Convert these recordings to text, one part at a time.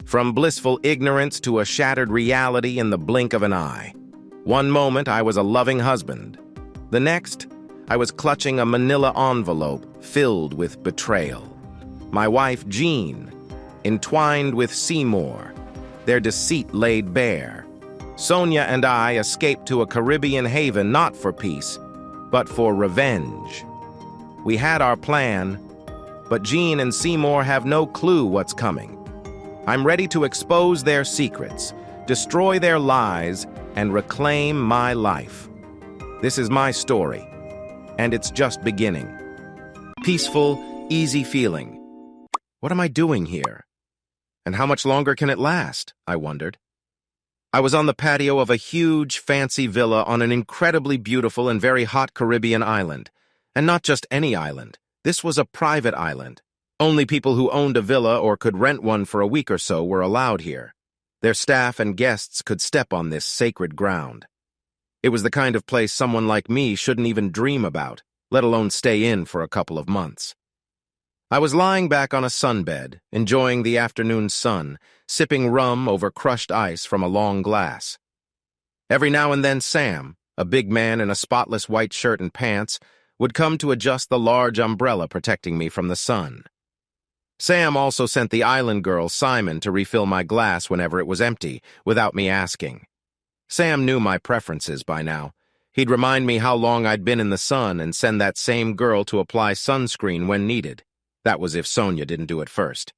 from blissful ignorance to a shattered reality in the blink of an eye. One moment, I was a loving husband. The next, I was clutching a manila envelope filled with betrayal. My wife, Jean, entwined with Seymour, their deceit laid bare. Sonia and I escaped to a Caribbean haven not for peace, but for revenge. We had our plan, but Jean and Seymour have no clue what's coming. I'm ready to expose their secrets, destroy their lies, and reclaim my life. This is my story, and it's just beginning. Peaceful, easy feeling. What am I doing here? And how much longer can it last? I wondered. I was on the patio of a huge, fancy villa on an incredibly beautiful and very hot Caribbean island. And not just any island. This was a private island. Only people who owned a villa or could rent one for a week or so were allowed here. Their staff and guests could step on this sacred ground. It was the kind of place someone like me shouldn't even dream about, let alone stay in for a couple of months. I was lying back on a sunbed, enjoying the afternoon sun, sipping rum over crushed ice from a long glass. Every now and then Sam, a big man in a spotless white shirt and pants, would come to adjust the large umbrella protecting me from the sun. Sam also sent the island girl, Simon, to refill my glass whenever it was empty, without me asking. Sam knew my preferences by now. He'd remind me how long I'd been in the sun and send that same girl to apply sunscreen when needed. That was if Sonia didn't do it first.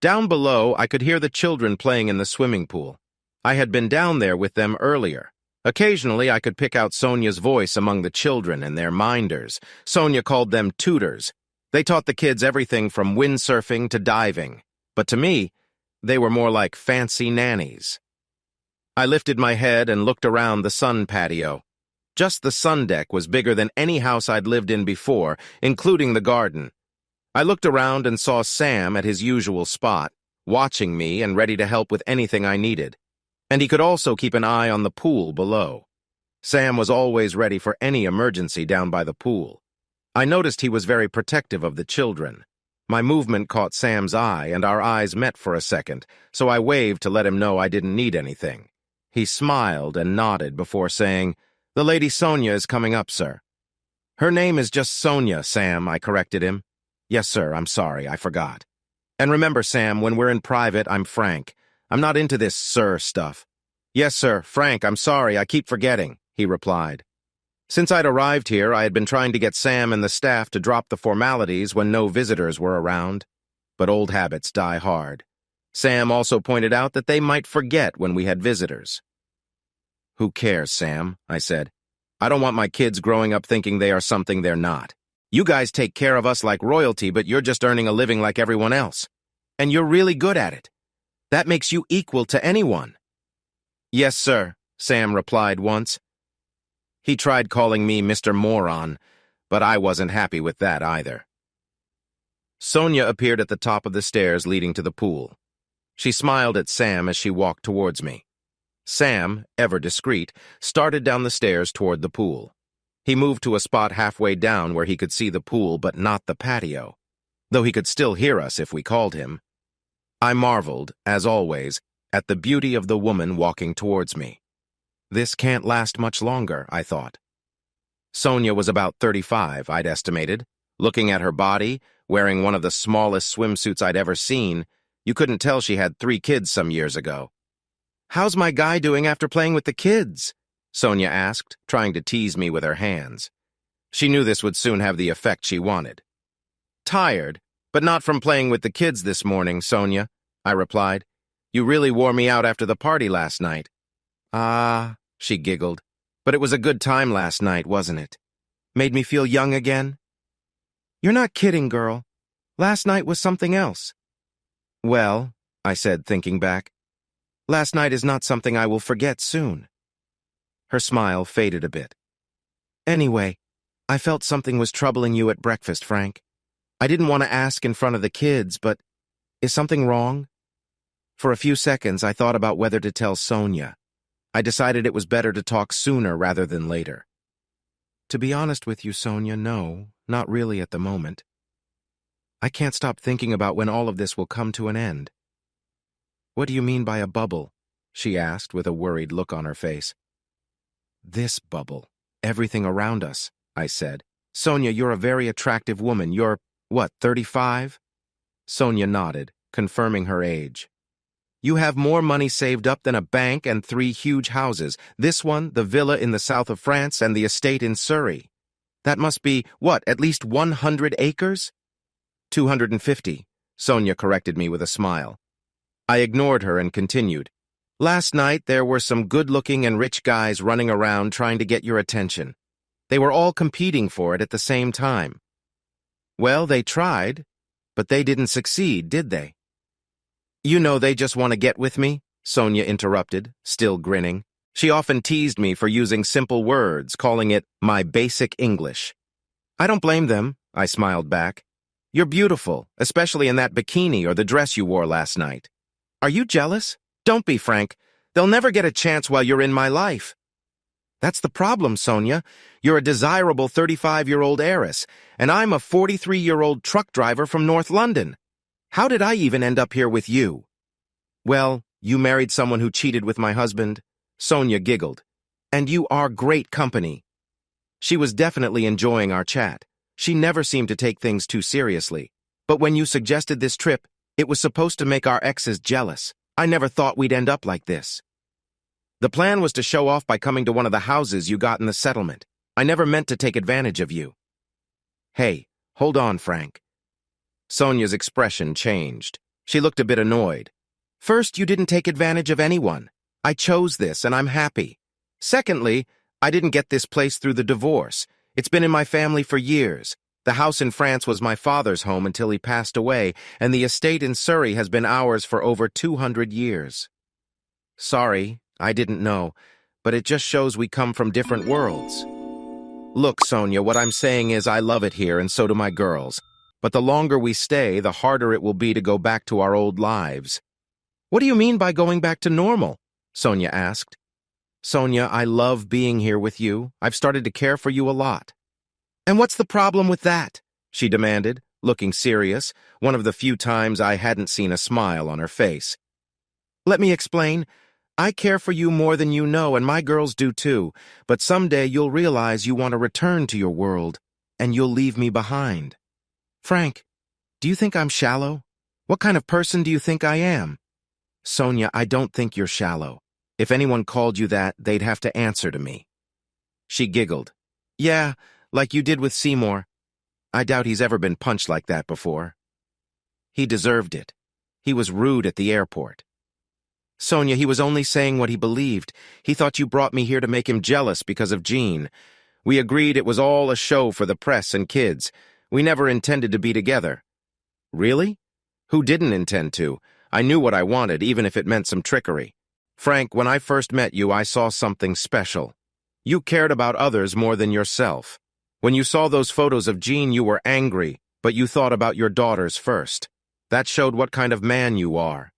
Down below, I could hear the children playing in the swimming pool. I had been down there with them earlier. Occasionally, I could pick out Sonia's voice among the children and their minders. Sonia called them tutors. They taught the kids everything from windsurfing to diving. But to me, they were more like fancy nannies. I lifted my head and looked around the sun patio. Just the sun deck was bigger than any house I'd lived in before, including the garden. I looked around and saw Sam at his usual spot, watching me and ready to help with anything I needed. And he could also keep an eye on the pool below. Sam was always ready for any emergency down by the pool. I noticed he was very protective of the children. My movement caught Sam's eye, and our eyes met for a second, so I waved to let him know I didn't need anything. He smiled and nodded before saying, "The Lady Sonia is coming up, sir." "Her name is just Sonia, Sam," I corrected him. "Yes, sir, I'm sorry, I forgot. And remember, Sam, when we're in private, I'm Frank. I'm not into this sir stuff." "Yes, sir, Frank, I'm sorry, I keep forgetting," he replied. Since I'd arrived here, I had been trying to get Sam and the staff to drop the formalities when no visitors were around. But old habits die hard. Sam also pointed out that they might forget when we had visitors. "Who cares, Sam?" I said. "I don't want my kids growing up thinking they are something they're not. You guys take care of us like royalty, but you're just earning a living like everyone else. And you're really good at it. That makes you equal to anyone." "Yes, sir," Sam replied once. He tried calling me Mr. Moron, but I wasn't happy with that either. Sonia appeared at the top of the stairs leading to the pool. She smiled at Sam as she walked towards me. Sam, ever discreet, started down the stairs toward the pool. He moved to a spot halfway down where he could see the pool but not the patio, though he could still hear us if we called him. I marveled, as always, at the beauty of the woman walking towards me. This can't last much longer, I thought. Sonia was about 35, I'd estimated. Looking at her body, wearing one of the smallest swimsuits I'd ever seen, you couldn't tell she had 3 kids some years ago. "How's my guy doing after playing with the kids?" Sonia asked, trying to tease me with her hands. She knew this would soon have the effect she wanted. "Tired, but not from playing with the kids this morning, Sonia," I replied. "You really wore me out after the party last night." "Ah," she giggled. "But it was a good time last night, wasn't it? Made me feel young again?" "You're not kidding, girl. Last night was something else." "Well," I said, thinking back, "last night is not something I will forget soon." Her smile faded a bit. "Anyway, I felt something was troubling you at breakfast, Frank. I didn't want to ask in front of the kids, but is something wrong?" For a few seconds, I thought about whether to tell Sonia. I decided it was better to talk sooner rather than later. "To be honest with you, Sonia, no, not really at the moment. I can't stop thinking about when all of this will come to an end. What do you mean by a bubble? She asked with a worried look on her face. This bubble. Everything around us, I said. Sonia, you're a very attractive woman. You're, what, 35? Sonia nodded, confirming her age. You have more money saved up than a bank and 3 huge houses. This one, the villa in the south of France, and the estate in Surrey. That must be, what, at least 100 acres? 250, Sonia corrected me with a smile. I ignored her and continued. Last night, there were some good-looking and rich guys running around trying to get your attention. They were all competing for it at the same time. Well, they tried, but they didn't succeed, did they? You know they just want to get with me, Sonia interrupted, still grinning. She often teased me for using simple words, calling it my basic English. I don't blame them, I smiled back. You're beautiful, especially in that bikini or the dress you wore last night. Are you jealous? Don't be, Frank. They'll never get a chance while you're in my life. That's the problem, Sonia. You're a desirable 35-year-old heiress, and I'm a 43-year-old truck driver from North London. How did I even end up here with you? Well, you married someone who cheated with my husband. Sonia giggled. And you are great company. She was definitely enjoying our chat. She never seemed to take things too seriously. But when you suggested this trip, it was supposed to make our exes jealous. I never thought we'd end up like this. The plan was to show off by coming to one of the houses you got in the settlement. I never meant to take advantage of you. Hey, hold on, Frank. Sonia's expression changed. She looked a bit annoyed. First, you didn't take advantage of anyone. I chose this, and I'm happy. Secondly, I didn't get this place through the divorce. It's been in my family for years. The house in France was my father's home until he passed away, and the estate in Surrey has been ours for over 200 years. Sorry, I didn't know, but it just shows we come from different worlds. Look, Sonia, what I'm saying is I love it here, and so do my girls. But the longer we stay, the harder it will be to go back to our old lives. What do you mean by going back to normal? Sonia asked. Sonia, I love being here with you. I've started to care for you a lot. And what's the problem with that? She demanded, looking serious, one of the few times I hadn't seen a smile on her face. Let me explain. I care for you more than you know, and my girls do too, but someday you'll realize you want to return to your world, and you'll leave me behind. Frank, do you think I'm shallow? What kind of person do you think I am? Sonia, I don't think you're shallow. If anyone called you that, they'd have to answer to me. She giggled. Yeah, like you did with Seymour. I doubt he's ever been punched like that before. He deserved it. He was rude at the airport. Sonia, he was only saying what he believed. He thought you brought me here to make him jealous because of Jean. We agreed it was all a show for the press and kids. We never intended to be together. Really? Who didn't intend to? I knew what I wanted, even if it meant some trickery. Frank, when I first met you, I saw something special. You cared about others more than yourself. When you saw those photos of Jean, you were angry, but you thought about your daughters first. That showed what kind of man you are.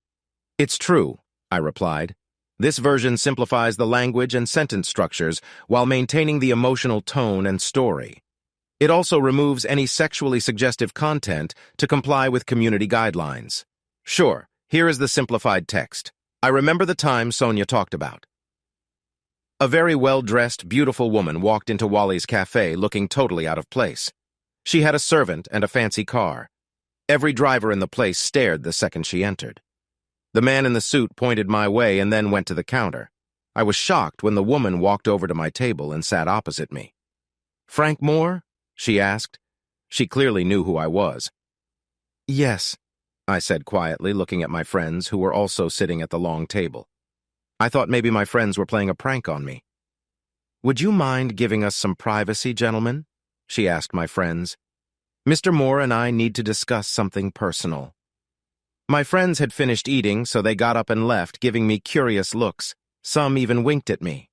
It's true, I replied. This version simplifies the language and sentence structures while maintaining the emotional tone and story. It also removes any sexually suggestive content to comply with community guidelines. Sure, here is the simplified text. I remember the time Sonia talked about. A very well-dressed, beautiful woman walked into Wally's cafe looking totally out of place. She had a servant and a fancy car. Every driver in the place stared the second she entered. The man in the suit pointed my way and then went to the counter. I was shocked when the woman walked over to my table and sat opposite me. Frank Moore? She asked. She clearly knew who I was. Yes, I said quietly, looking at my friends who were also sitting at the long table. I thought maybe my friends were playing a prank on me. Would you mind giving us some privacy, gentlemen? She asked my friends. Mr. Moore and I need to discuss something personal. My friends had finished eating, so they got up and left, giving me curious looks. Some even winked at me.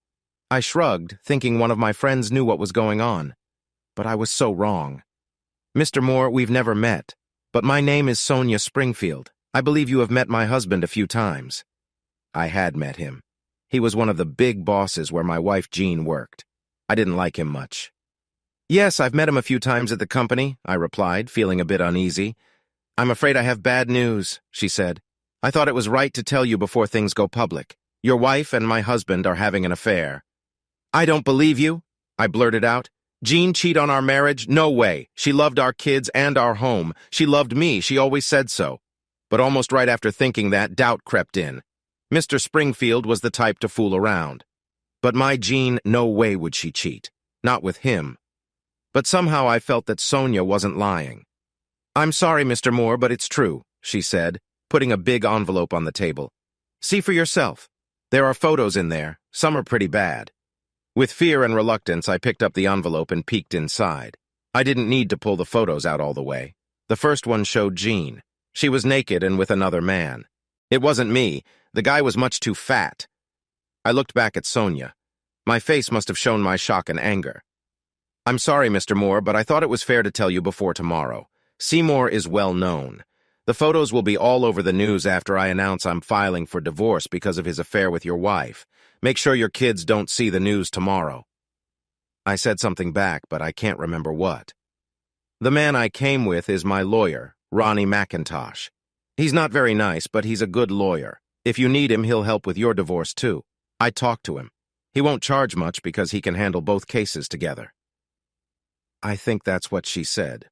I shrugged, thinking one of my friends knew what was going on. But I was so wrong. Mr. Moore, we've never met, but my name is Sonia Springfield. I believe you have met my husband a few times. I had met him. He was one of the big bosses where my wife Jean worked. I didn't like him much. Yes, I've met him a few times at the company, I replied, feeling a bit uneasy. I'm afraid I have bad news, she said. I thought it was right to tell you before things go public. Your wife and my husband are having an affair." "I don't believe you," I blurted out. "Jean cheat on our marriage? No way. She loved our kids and our home. She loved me. She always said so." But almost right after thinking that, doubt crept in. Mr. Springfield was the type to fool around. But my Jean, no way would she cheat. Not with him. But somehow I felt that Sonia wasn't lying. "I'm sorry, Mr. Moore, but it's true," she said, putting a big envelope on the table. "See for yourself. There are photos in there. Some are pretty bad." With fear and reluctance, I picked up the envelope and peeked inside. I didn't need to pull the photos out all the way. The first one showed Jean. She was naked and with another man. It wasn't me. The guy was much too fat. I looked back at Sonia. My face must have shown my shock and anger. "I'm sorry, Mr. Moore, but I thought it was fair to tell you before tomorrow. Seymour is well known. The photos will be all over the news after I announce I'm filing for divorce because of his affair with your wife. Make sure your kids don't see the news tomorrow." I said something back, but I can't remember what. "The man I came with is my lawyer, Ronnie McIntosh. He's not very nice, but he's a good lawyer. If you need him, he'll help with your divorce, too. I talked to him. He won't charge much because he can handle both cases together." I think that's what she said.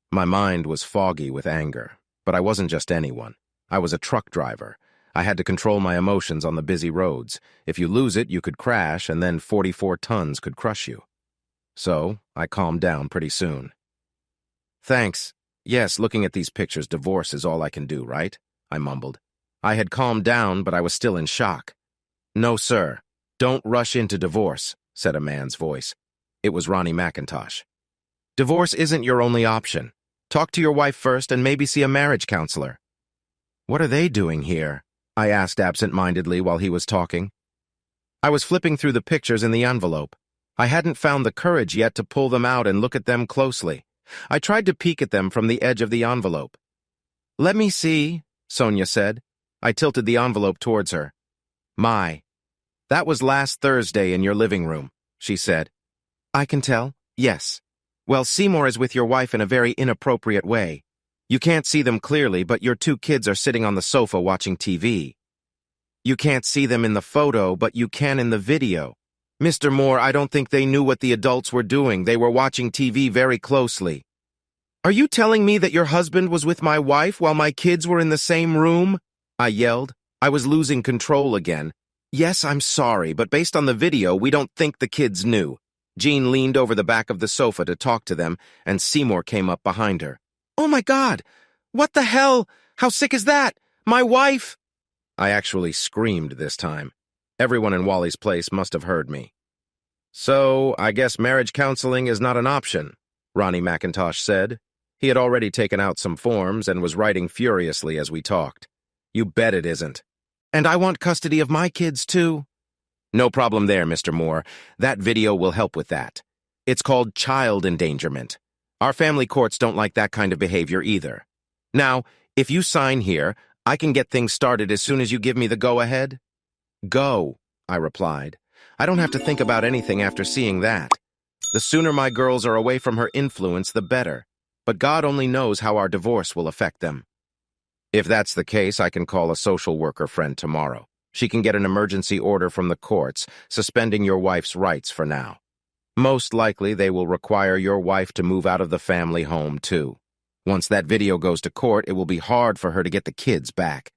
My mind was foggy with anger, but I wasn't just anyone. I was a truck driver. I had to control my emotions on the busy roads. If you lose it, you could crash, and then 44 tons could crush you. So I calmed down pretty soon. "Thanks. Yes, looking at these pictures, divorce is all I can do, right?" I mumbled. I had calmed down, but I was still in shock. "No, sir. Don't rush into divorce," said a man's voice. It was Ronnie McIntosh. "Divorce isn't your only option. Talk to your wife first and maybe see a marriage counselor." "What are they doing here?" I asked absent-mindedly while he was talking. I was flipping through the pictures in the envelope. I hadn't found the courage yet to pull them out and look at them closely. I tried to peek at them from the edge of the envelope. "Let me see," Sonia said. I tilted the envelope towards her. That was last Thursday in your living room," she said. "I can tell, yes. Well, Seymour is with your wife in a very inappropriate way. You can't see them clearly, but your two kids are sitting on the sofa watching TV. You can't see them in the photo, but you can in the video. Mr. Moore, I don't think they knew what the adults were doing. They were watching TV very closely." "Are you telling me that your husband was with my wife while my kids were in the same room?" I yelled. I was losing control again. "Yes, I'm sorry, but based on the video, we don't think the kids knew." Jean leaned over the back of the sofa to talk to them, and Seymour came up behind her. "Oh my God! What the hell? How sick is that? My wife!" I actually screamed this time. Everyone in Wally's place must have heard me. "So, I guess marriage counseling is not an option," Ronnie McIntosh said. He had already taken out some forms and was writing furiously as we talked. "You bet it isn't. And I want custody of my kids, too." "No problem there, Mr. Moore. That video will help with that. It's called child endangerment. Our family courts don't like that kind of behavior either. Now, if you sign here, I can get things started as soon as you give me the go-ahead." "Go," I replied. "I don't have to think about anything after seeing that. The sooner my girls are away from her influence, the better. But God only knows how our divorce will affect them." "If that's the case, I can call a social worker friend tomorrow. She can get an emergency order from the courts, suspending your wife's rights for now. Most likely, they will require your wife to move out of the family home, too. Once that video goes to court, it will be hard for her to get the kids back."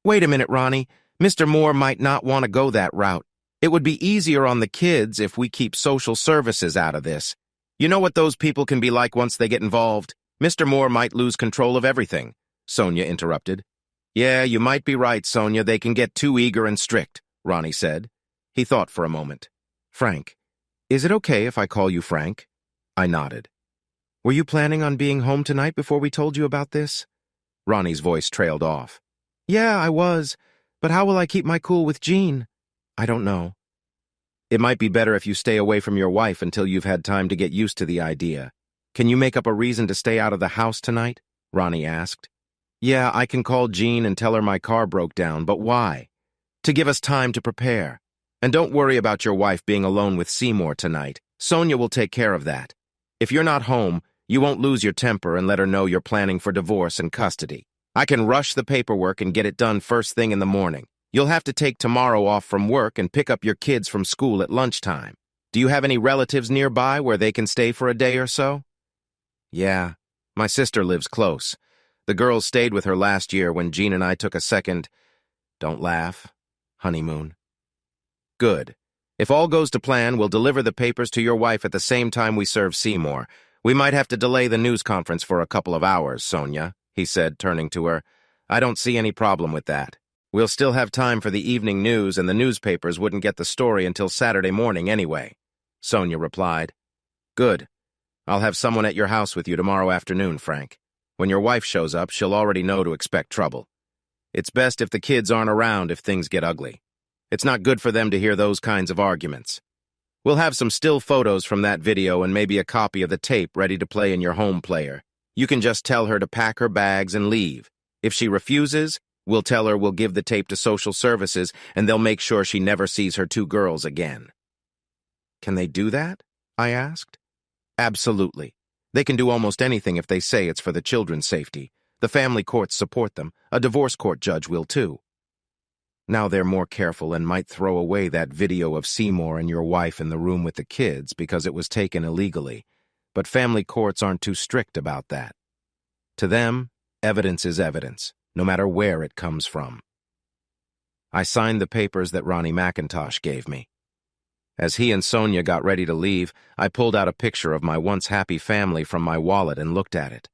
"Wait a minute, Ronnie. Mr. Moore might not want to go that route. It would be easier on the kids if we keep social services out of this. You know what those people can be like once they get involved? Mr. Moore might lose control of everything," Sonia interrupted. "Yeah, you might be right, Sonia. They can get too eager and strict," Ronnie said. He thought for a moment. "Frank, is it okay if I call you Frank?" I nodded. "Were you planning on being home tonight before we told you about this?" Ronnie's voice trailed off. "Yeah, I was. But how will I keep my cool with Jean?" "I don't know." "It might be better if you stay away from your wife until you've had time to get used to the idea. Can you make up a reason to stay out of the house tonight?" Ronnie asked. "Yeah, I can call Jean and tell her my car broke down, but why?" "To give us time to prepare. And don't worry about your wife being alone with Seymour tonight. Sonia will take care of that. If you're not home, you won't lose your temper and let her know you're planning for divorce and custody. I can rush the paperwork and get it done first thing in the morning. You'll have to take tomorrow off from work and pick up your kids from school at lunchtime. Do you have any relatives nearby where they can stay for a day or so? Yeah, my sister lives close. The girls stayed with her last year when Jean and I took a second, don't laugh, honeymoon. Good. If all goes to plan, we'll deliver the papers to your wife at the same time we serve Seymour. We might have to delay the news conference for a couple of hours, Sonia, he said, turning to her. I don't see any problem with that. We'll still have time for the evening news, and the newspapers wouldn't get the story until Saturday morning anyway, Sonia replied. Good. I'll have someone at your house with you tomorrow afternoon, Frank. When your wife shows up, she'll already know to expect trouble. It's best if the kids aren't around if things get ugly. It's not good for them to hear those kinds of arguments. We'll have some still photos from that video and maybe a copy of the tape ready to play in your home player. You can just tell her to pack her bags and leave. If she refuses, we'll tell her we'll give the tape to social services and they'll make sure she never sees her two girls again. Can they do that? I asked. Absolutely. They can do almost anything if they say it's for the children's safety. The family courts support them. A divorce court judge will too. Now they're more careful and might throw away that video of Seymour and your wife in the room with the kids because it was taken illegally. But family courts aren't too strict about that. To them, evidence is evidence, no matter where it comes from. I signed the papers that Ronnie McIntosh gave me. As he and Sonia got ready to leave, I pulled out a picture of my once happy family from my wallet and looked at it.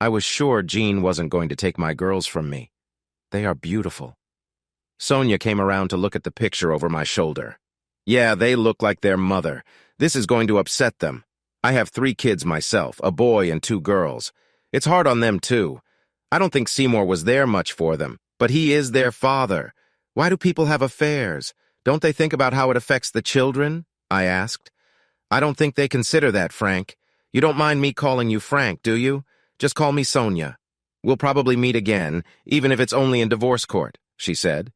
I was sure Jean wasn't going to take my girls from me. They are beautiful. Sonia came around to look at the picture over my shoulder. Yeah, they look like their mother. This is going to upset them. I have 3 kids myself, a boy and 2 girls. It's hard on them, too. I don't think Seymour was there much for them, but he is their father. Why do people have affairs? Don't they think about how it affects the children? I asked. I don't think they consider that, Frank. You don't mind me calling you Frank, do you? Just call me Sonia. We'll probably meet again, even if it's only in divorce court, she said.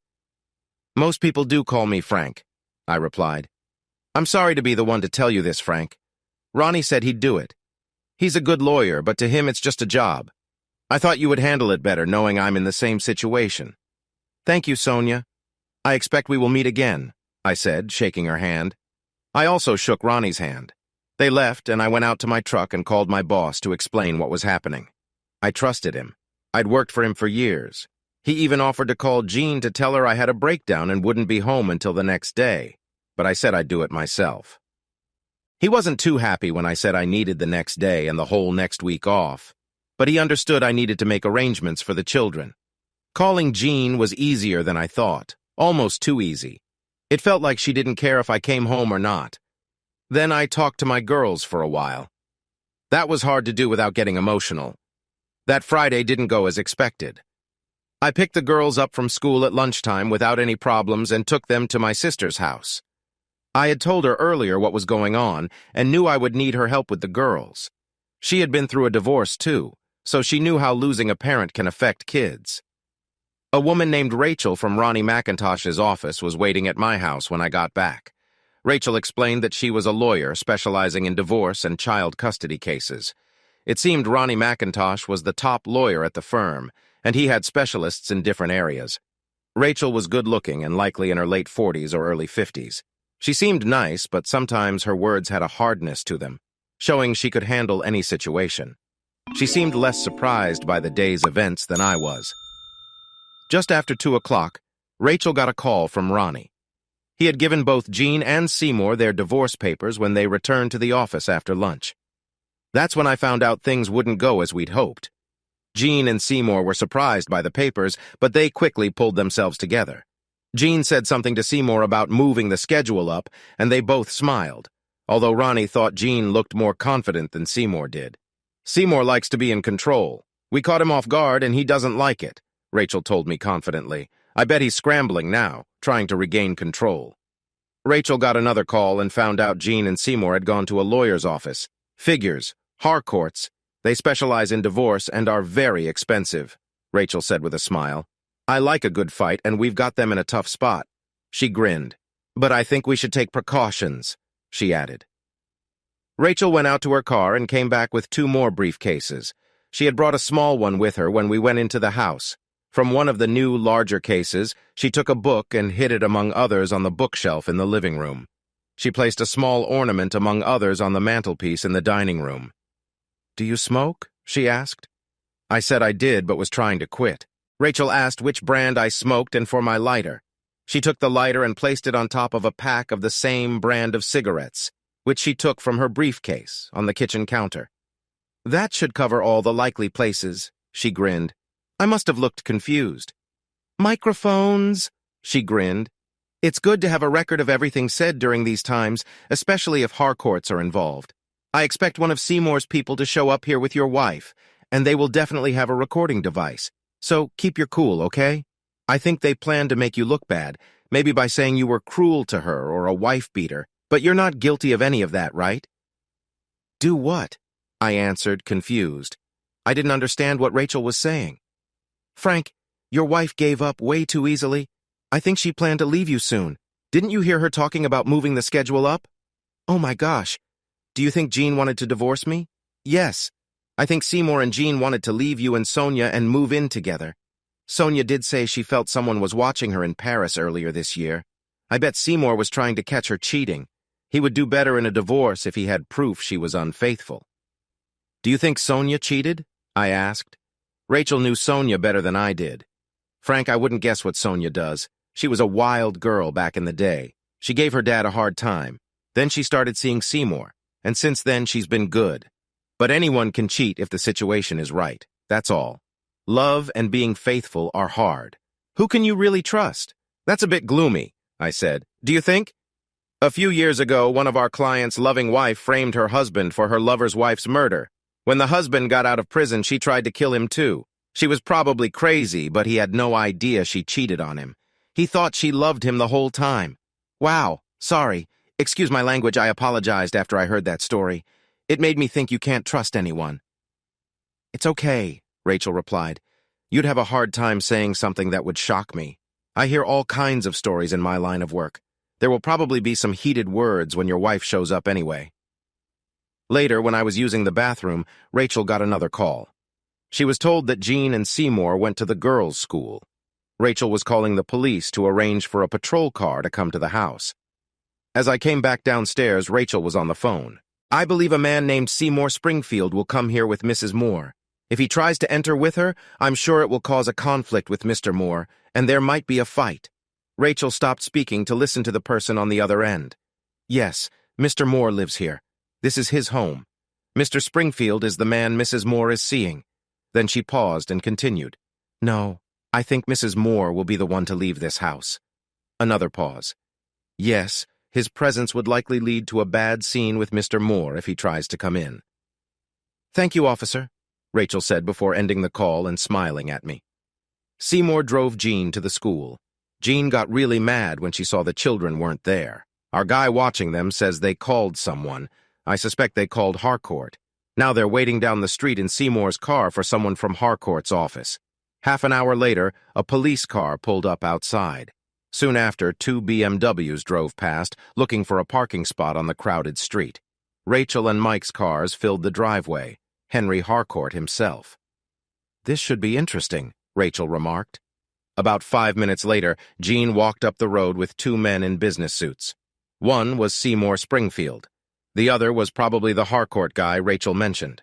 Most people do call me Frank, I replied. I'm sorry to be the one to tell you this, Frank. Ronnie said he'd do it. He's a good lawyer, but to him it's just a job. I thought you would handle it better knowing I'm in the same situation. Thank you, Sonia. I expect we will meet again, I said, shaking her hand. I also shook Ronnie's hand. They left, and I went out to my truck and called my boss to explain what was happening. I trusted him. I'd worked for him for years. He even offered to call Jean to tell her I had a breakdown and wouldn't be home until the next day, but I said I'd do it myself. He wasn't too happy when I said I needed the next day and the whole next week off, but he understood I needed to make arrangements for the children. Calling Jean was easier than I thought, almost too easy. It felt like she didn't care if I came home or not. Then I talked to my girls for a while. That was hard to do without getting emotional. That Friday didn't go as expected. I picked the girls up from school at lunchtime without any problems and took them to my sister's house. I had told her earlier what was going on and knew I would need her help with the girls. She had been through a divorce too, so she knew how losing a parent can affect kids. A woman named Rachel from Ronnie McIntosh's office was waiting at my house when I got back. Rachel explained that she was a lawyer specializing in divorce and child custody cases. It seemed Ronnie McIntosh was the top lawyer at the firm, and he had specialists in different areas. Rachel was good-looking and likely in her late 40s or early 50s. She seemed nice, but sometimes her words had a hardness to them, showing she could handle any situation. She seemed less surprised by the day's events than I was. Just after 2 o'clock, Rachel got a call from Ronnie. He had given both Jean and Seymour their divorce papers when they returned to the office after lunch. That's when I found out things wouldn't go as we'd hoped. Jean and Seymour were surprised by the papers, but they quickly pulled themselves together. Jean said something to Seymour about moving the schedule up, and they both smiled, although Ronnie thought Jean looked more confident than Seymour did. Seymour likes to be in control. We caught him off guard, and he doesn't like it, Rachel told me confidently. I bet he's scrambling now, trying to regain control. Rachel got another call and found out Jean and Seymour had gone to a lawyer's office. Figures, Harcourts. They specialize in divorce and are very expensive, Rachel said with a smile. I like a good fight, and we've got them in a tough spot. She grinned. But I think we should take precautions, she added. Rachel went out to her car and came back with 2 more briefcases. She had brought a small one with her when we went into the house. From one of the new, larger cases, she took a book and hid it among others on the bookshelf in the living room. She placed a small ornament among others on the mantelpiece in the dining room. "Do you smoke?" she asked. I said I did, but was trying to quit. Rachel asked which brand I smoked and for my lighter. She took the lighter and placed it on top of a pack of the same brand of cigarettes, which she took from her briefcase on the kitchen counter. "That should cover all the likely places," she grinned. I must have looked confused. "Microphones," she grinned. "It's good to have a record of everything said during these times, especially if Harcourts are involved. I expect one of Seymour's people to show up here with your wife, and they will definitely have a recording device. So keep your cool, okay? I think they plan to make you look bad, maybe by saying you were cruel to her or a wife-beater, but you're not guilty of any of that, right?" "Do what?" I answered, confused. I didn't understand what Rachel was saying. "Frank, your wife gave up way too easily. I think she planned to leave you soon. Didn't you hear her talking about moving the schedule up?" "Oh my gosh. Do you think Jean wanted to divorce me?" "Yes. I think Seymour and Jean wanted to leave you and Sonia and move in together. Sonia did say she felt someone was watching her in Paris earlier this year. I bet Seymour was trying to catch her cheating. He would do better in a divorce if he had proof she was unfaithful." "Do you think Sonia cheated?" I asked. Rachel knew Sonia better than I did. "Frank, I wouldn't guess what Sonia does. She was a wild girl back in the day. She gave her dad a hard time. Then she started seeing Seymour, and since then she's been good. But anyone can cheat if the situation is right. That's all. Love and being faithful are hard. Who can you really trust?" "That's a bit gloomy," I said. "Do you think?" "A few years ago, one of our clients' loving wife framed her husband for her lover's wife's murder. When the husband got out of prison, she tried to kill him too. She was probably crazy, but he had no idea she cheated on him. He thought she loved him the whole time." "Wow, sorry. Excuse my language, I apologized after I heard that story. It made me think you can't trust anyone." "It's okay," Rachel replied. "You'd have a hard time saying something that would shock me. I hear all kinds of stories in my line of work. There will probably be some heated words when your wife shows up anyway." Later, when I was using the bathroom, Rachel got another call. She was told that Jean and Seymour went to the girls' school. Rachel was calling the police to arrange for a patrol car to come to the house. As I came back downstairs, Rachel was on the phone. "I believe a man named Seymour Springfield will come here with Mrs. Moore. If he tries to enter with her, I'm sure it will cause a conflict with Mr. Moore, and there might be a fight." Rachel stopped speaking to listen to the person on the other end. "Yes, Mr. Moore lives here. This is his home. Mr. Springfield is the man Mrs. Moore is seeing." Then she paused and continued. "No, I think Mrs. Moore will be the one to leave this house." Another pause. "Yes, his presence would likely lead to a bad scene with Mr. Moore if he tries to come in." "Thank you, officer," Rachel said before ending the call and smiling at me. Seymour drove Jean to the school. Jean got really mad when she saw the children weren't there. Our guy watching them says they called someone. I suspect they called Harcourt. Now they're waiting down the street in Seymour's car for someone from Harcourt's office. Half an hour later, a police car pulled up outside. Soon after, 2 BMWs drove past, looking for a parking spot on the crowded street. Rachel and Mike's cars filled the driveway, Henry Harcourt himself. "This should be interesting," Rachel remarked. About 5 minutes later, Jean walked up the road with 2 men in business suits. One was Seymour Springfield. The other was probably the Harcourt guy Rachel mentioned.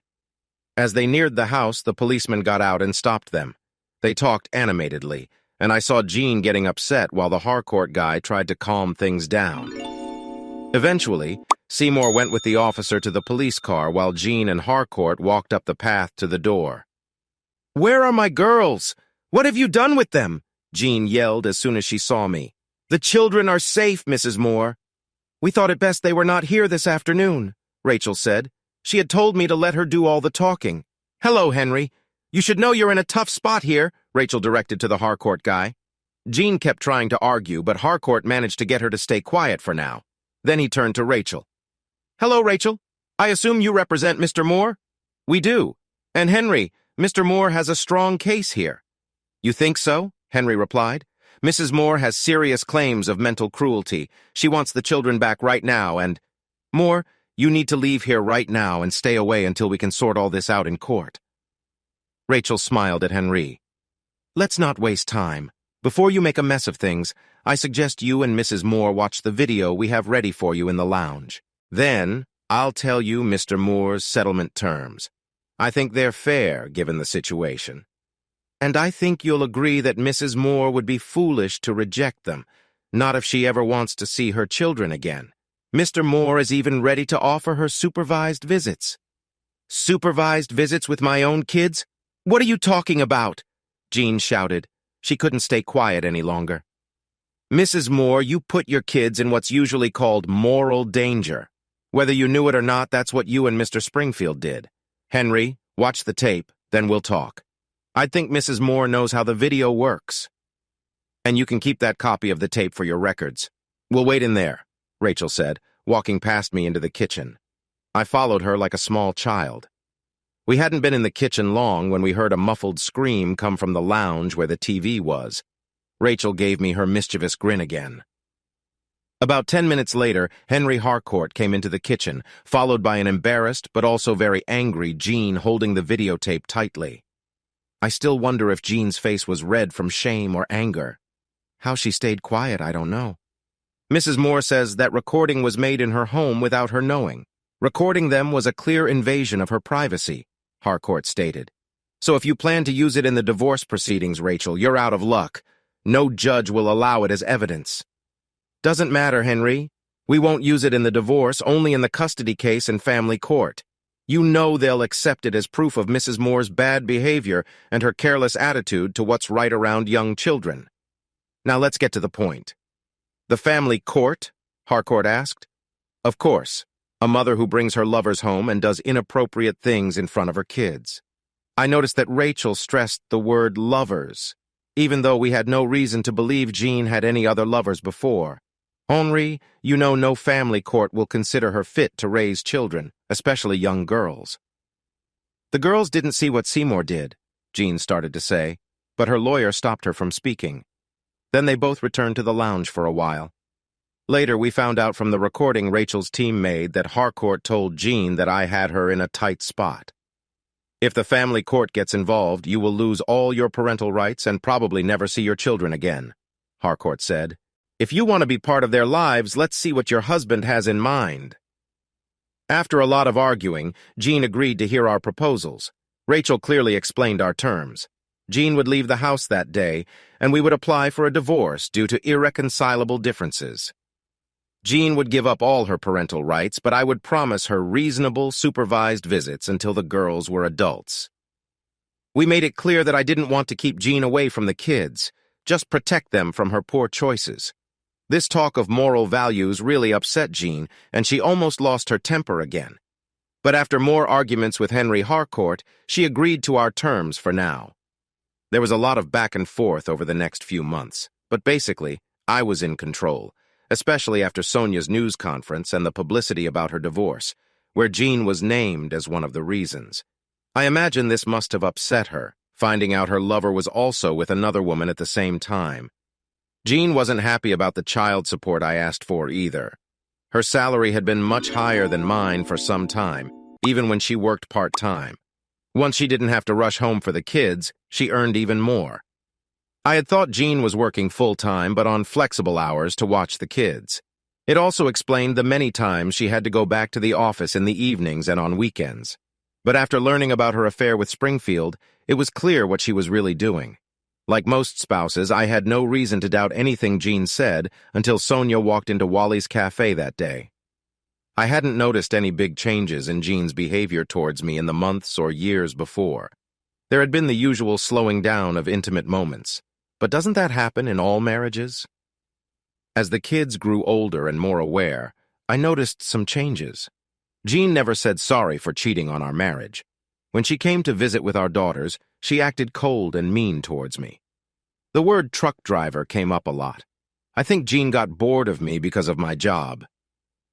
As they neared the house, the policeman got out and stopped them. They talked animatedly, and I saw Jean getting upset while the Harcourt guy tried to calm things down. Eventually, Seymour went with the officer to the police car while Jean and Harcourt walked up the path to the door. "Where are my girls? What have you done with them?" Jean yelled as soon as she saw me. "The children are safe, Mrs. Moore." "We thought it best they were not here this afternoon," Rachel said. "She had told me to let her do all the talking." "Hello, Henry. You should know you're in a tough spot here," Rachel directed to the Harcourt guy. Jean kept trying to argue, but Harcourt managed to get her to stay quiet for now. Then he turned to Rachel. "Hello, Rachel. I assume you represent Mr. Moore?" "We do. And Henry, Mr. Moore has a strong case here." "You think so?" Henry replied. "Mrs. Moore has serious claims of mental cruelty. She wants the children back right now and— Moore, you need to leave here right now and stay away until we can sort all this out in court." Rachel smiled at Henry. Let's not waste time. Before you make a mess of things, I suggest you and Mrs. Moore watch the video we have ready for you in the lounge. Then, I'll tell you Mr. Moore's settlement terms. I think they're fair, given the situation. And I think you'll agree that Mrs. Moore would be foolish to reject them, not if she ever wants to see her children again. Mr. Moore is even ready to offer her supervised visits. Supervised visits with my own kids? What are you talking about? Jean shouted. She couldn't stay quiet any longer. Mrs. Moore, you put your kids in what's usually called moral danger. Whether you knew it or not, that's what you and Mr. Springfield did. Henry, watch the tape, then we'll talk. I think Mrs. Moore knows how the video works. And you can keep that copy of the tape for your records. We'll wait in there, Rachel said, walking past me into the kitchen. I followed her like a small child. We hadn't been in the kitchen long when we heard a muffled scream come from the lounge where the TV was. Rachel gave me her mischievous grin again. About 10 minutes later, Henry Harcourt came into the kitchen, followed by an embarrassed but also very angry Jean holding the videotape tightly. I still wonder if Jean's face was red from shame or anger. How she stayed quiet, I don't know. Mrs. Moore says that recording was made in her home without her knowing. Recording them was a clear invasion of her privacy, Harcourt stated. So if you plan to use it in the divorce proceedings, Rachel, you're out of luck. No judge will allow it as evidence. Doesn't matter, Henry. We won't use it in the divorce, only in the custody case and family court. You know they'll accept it as proof of Mrs. Moore's bad behavior and her careless attitude to what's right around young children. Now let's get to the point. The family court? Harcourt asked. Of course, a mother who brings her lovers home and does inappropriate things in front of her kids. I noticed that Rachel stressed the word lovers, even though we had no reason to believe Jean had any other lovers before. Henri, you know no family court will consider her fit to raise children, especially young girls. The girls didn't see what Seymour did, Jean started to say, but her lawyer stopped her from speaking. Then they both returned to the lounge for a while. Later, we found out from the recording Rachel's team made that Harcourt told Jean that I had her in a tight spot. If the family court gets involved, you will lose all your parental rights and probably never see your children again, Harcourt said. If you want to be part of their lives, let's see what your husband has in mind. After a lot of arguing, Jean agreed to hear our proposals. Rachel clearly explained our terms. Jean would leave the house that day, and we would apply for a divorce due to irreconcilable differences. Jean would give up all her parental rights, but I would promise her reasonable, supervised visits until the girls were adults. We made it clear that I didn't want to keep Jean away from the kids, just protect them from her poor choices. This talk of moral values really upset Jean, and she almost lost her temper again. But after more arguments with Henry Harcourt, she agreed to our terms for now. There was a lot of back and forth over the next few months, but basically, I was in control, especially after Sonia's news conference and the publicity about her divorce, where Jean was named as one of the reasons. I imagine this must have upset her, finding out her lover was also with another woman at the same time. Jean wasn't happy about the child support I asked for either. Her salary had been much higher than mine for some time, even when she worked part-time. Once she didn't have to rush home for the kids, she earned even more. I had thought Jean was working full-time but on flexible hours to watch the kids. It also explained the many times she had to go back to the office in the evenings and on weekends. But after learning about her affair with Springfield, it was clear what she was really doing. Like most spouses, I had no reason to doubt anything Jean said until Sonia walked into Wally's cafe that day. I hadn't noticed any big changes in Jean's behavior towards me in the months or years before. There had been the usual slowing down of intimate moments. But doesn't that happen in all marriages? As the kids grew older and more aware, I noticed some changes. Jean never said sorry for cheating on our marriage. When she came to visit with our daughters, she acted cold and mean towards me. The word truck driver came up a lot. I think Jean got bored of me because of my job.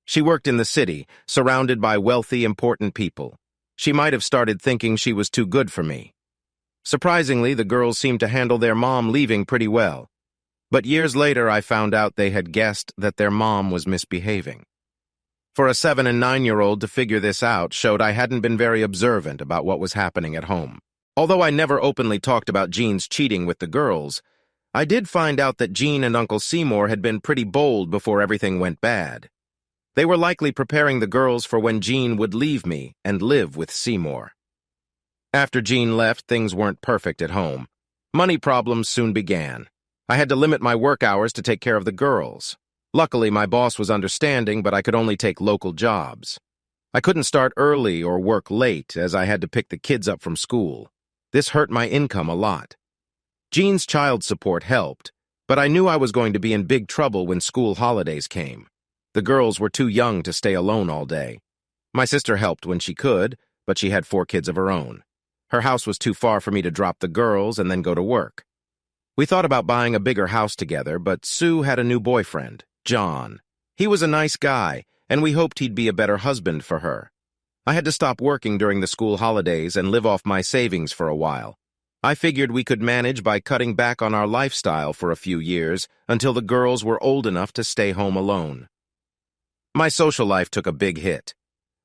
She worked in the city, surrounded by wealthy, important people. She might have started thinking she was too good for me. Surprisingly, the girls seemed to handle their mom leaving pretty well. But years later, I found out they had guessed that their mom was misbehaving. For a 7- and 9-year-old to figure this out showed I hadn't been very observant about what was happening at home. Although I never openly talked about Jean's cheating with the girls, I did find out that Jean and Uncle Seymour had been pretty bold before everything went bad. They were likely preparing the girls for when Jean would leave me and live with Seymour. After Jean left, things weren't perfect at home. Money problems soon began. I had to limit my work hours to take care of the girls. Luckily, my boss was understanding, but I could only take local jobs. I couldn't start early or work late, as I had to pick the kids up from school. This hurt my income a lot. Jean's child support helped, but I knew I was going to be in big trouble when school holidays came. The girls were too young to stay alone all day. My sister helped when she could, but she had 4 kids of her own. Her house was too far for me to drop the girls and then go to work. We thought about buying a bigger house together, but Sue had a new boyfriend, John. He was a nice guy, and we hoped he'd be a better husband for her. I had to stop working during the school holidays and live off my savings for a while. I figured we could manage by cutting back on our lifestyle for a few years until the girls were old enough to stay home alone. My social life took a big hit.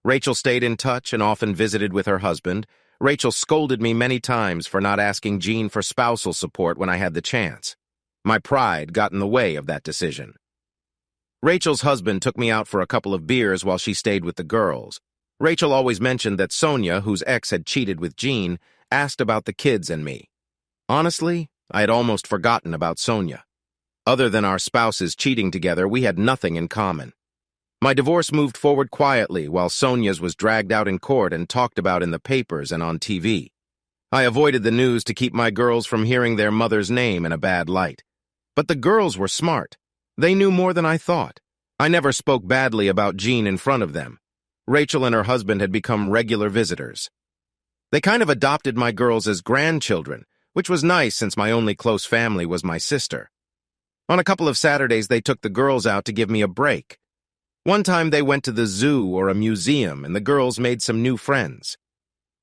Rachel stayed in touch and often visited with her husband. Rachel scolded me many times for not asking Jean for spousal support when I had the chance. My pride got in the way of that decision. Rachel's husband took me out for a couple of beers while she stayed with the girls. Rachel always mentioned that Sonia, whose ex had cheated with Jean, asked about the kids and me. Honestly, I had almost forgotten about Sonia. Other than our spouses cheating together, we had nothing in common. My divorce moved forward quietly while Sonia's was dragged out in court and talked about in the papers and on TV. I avoided the news to keep my girls from hearing their mother's name in a bad light. But the girls were smart. They knew more than I thought. I never spoke badly about Jean in front of them. Rachel and her husband had become regular visitors. They kind of adopted my girls as grandchildren, which was nice since my only close family was my sister. On a couple of Saturdays, they took the girls out to give me a break. One time they went to the zoo or a museum, and the girls made some new friends.